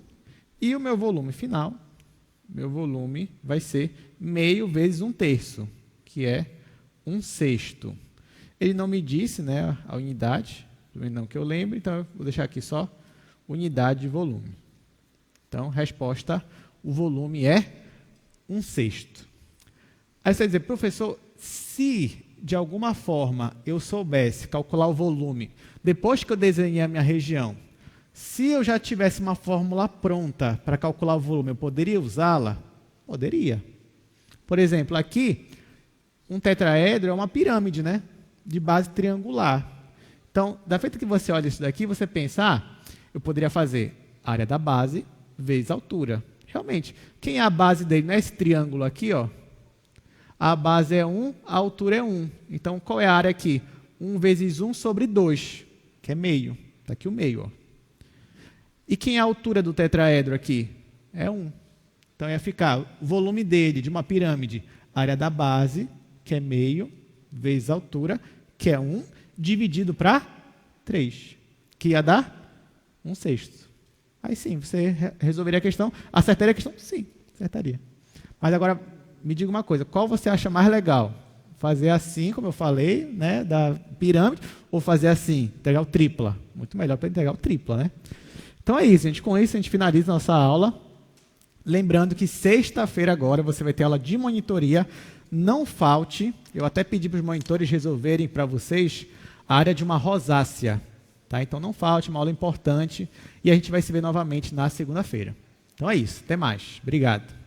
e o meu volume final, meu volume vai ser meio vezes 1/3, que é 1/6. Ele não me disse, né, a unidade, não que eu lembre, então eu vou deixar aqui só unidade de volume. Então, resposta, o volume é 1/6. Aí você vai dizer, professor, se de alguma forma eu soubesse calcular o volume, depois que eu desenhei a minha região, se eu já tivesse uma fórmula pronta para calcular o volume, eu poderia usá-la? Poderia. Por exemplo, aqui, um tetraedro é uma pirâmide, né? De base triangular. Então, da feita que você olha isso daqui, você pensa, eu poderia fazer área da base vezes a altura. Realmente, quem é a base dele? Não é esse triângulo aqui, ó? A base é 1, a altura é 1. Então, qual é a área aqui? 1 vezes 1 sobre 2, que é meio. Está aqui o meio. Ó. E quem é a altura do tetraedro aqui? É 1. Então, ia ficar o volume dele, de uma pirâmide, área da base, que é meio, vezes a altura, que é 1, dividido para 3, que ia dar 1/6. Aí sim, você resolveria a questão. Acertaria a questão? Sim, acertaria. Mas agora, me diga uma coisa, qual você acha mais legal? Fazer assim, como eu falei, né, da pirâmide, ou fazer assim, integral tripla? Muito melhor para integral tripla, né? Então é isso, gente. Com isso, a gente finaliza a nossa aula. Lembrando que sexta-feira agora você vai ter aula de monitoria. Não falte, eu até pedi para os monitores resolverem para vocês a área de uma rosácea. Tá? Então não falte, uma aula importante. E a gente vai se ver novamente na segunda-feira. Então é isso, até mais. Obrigado.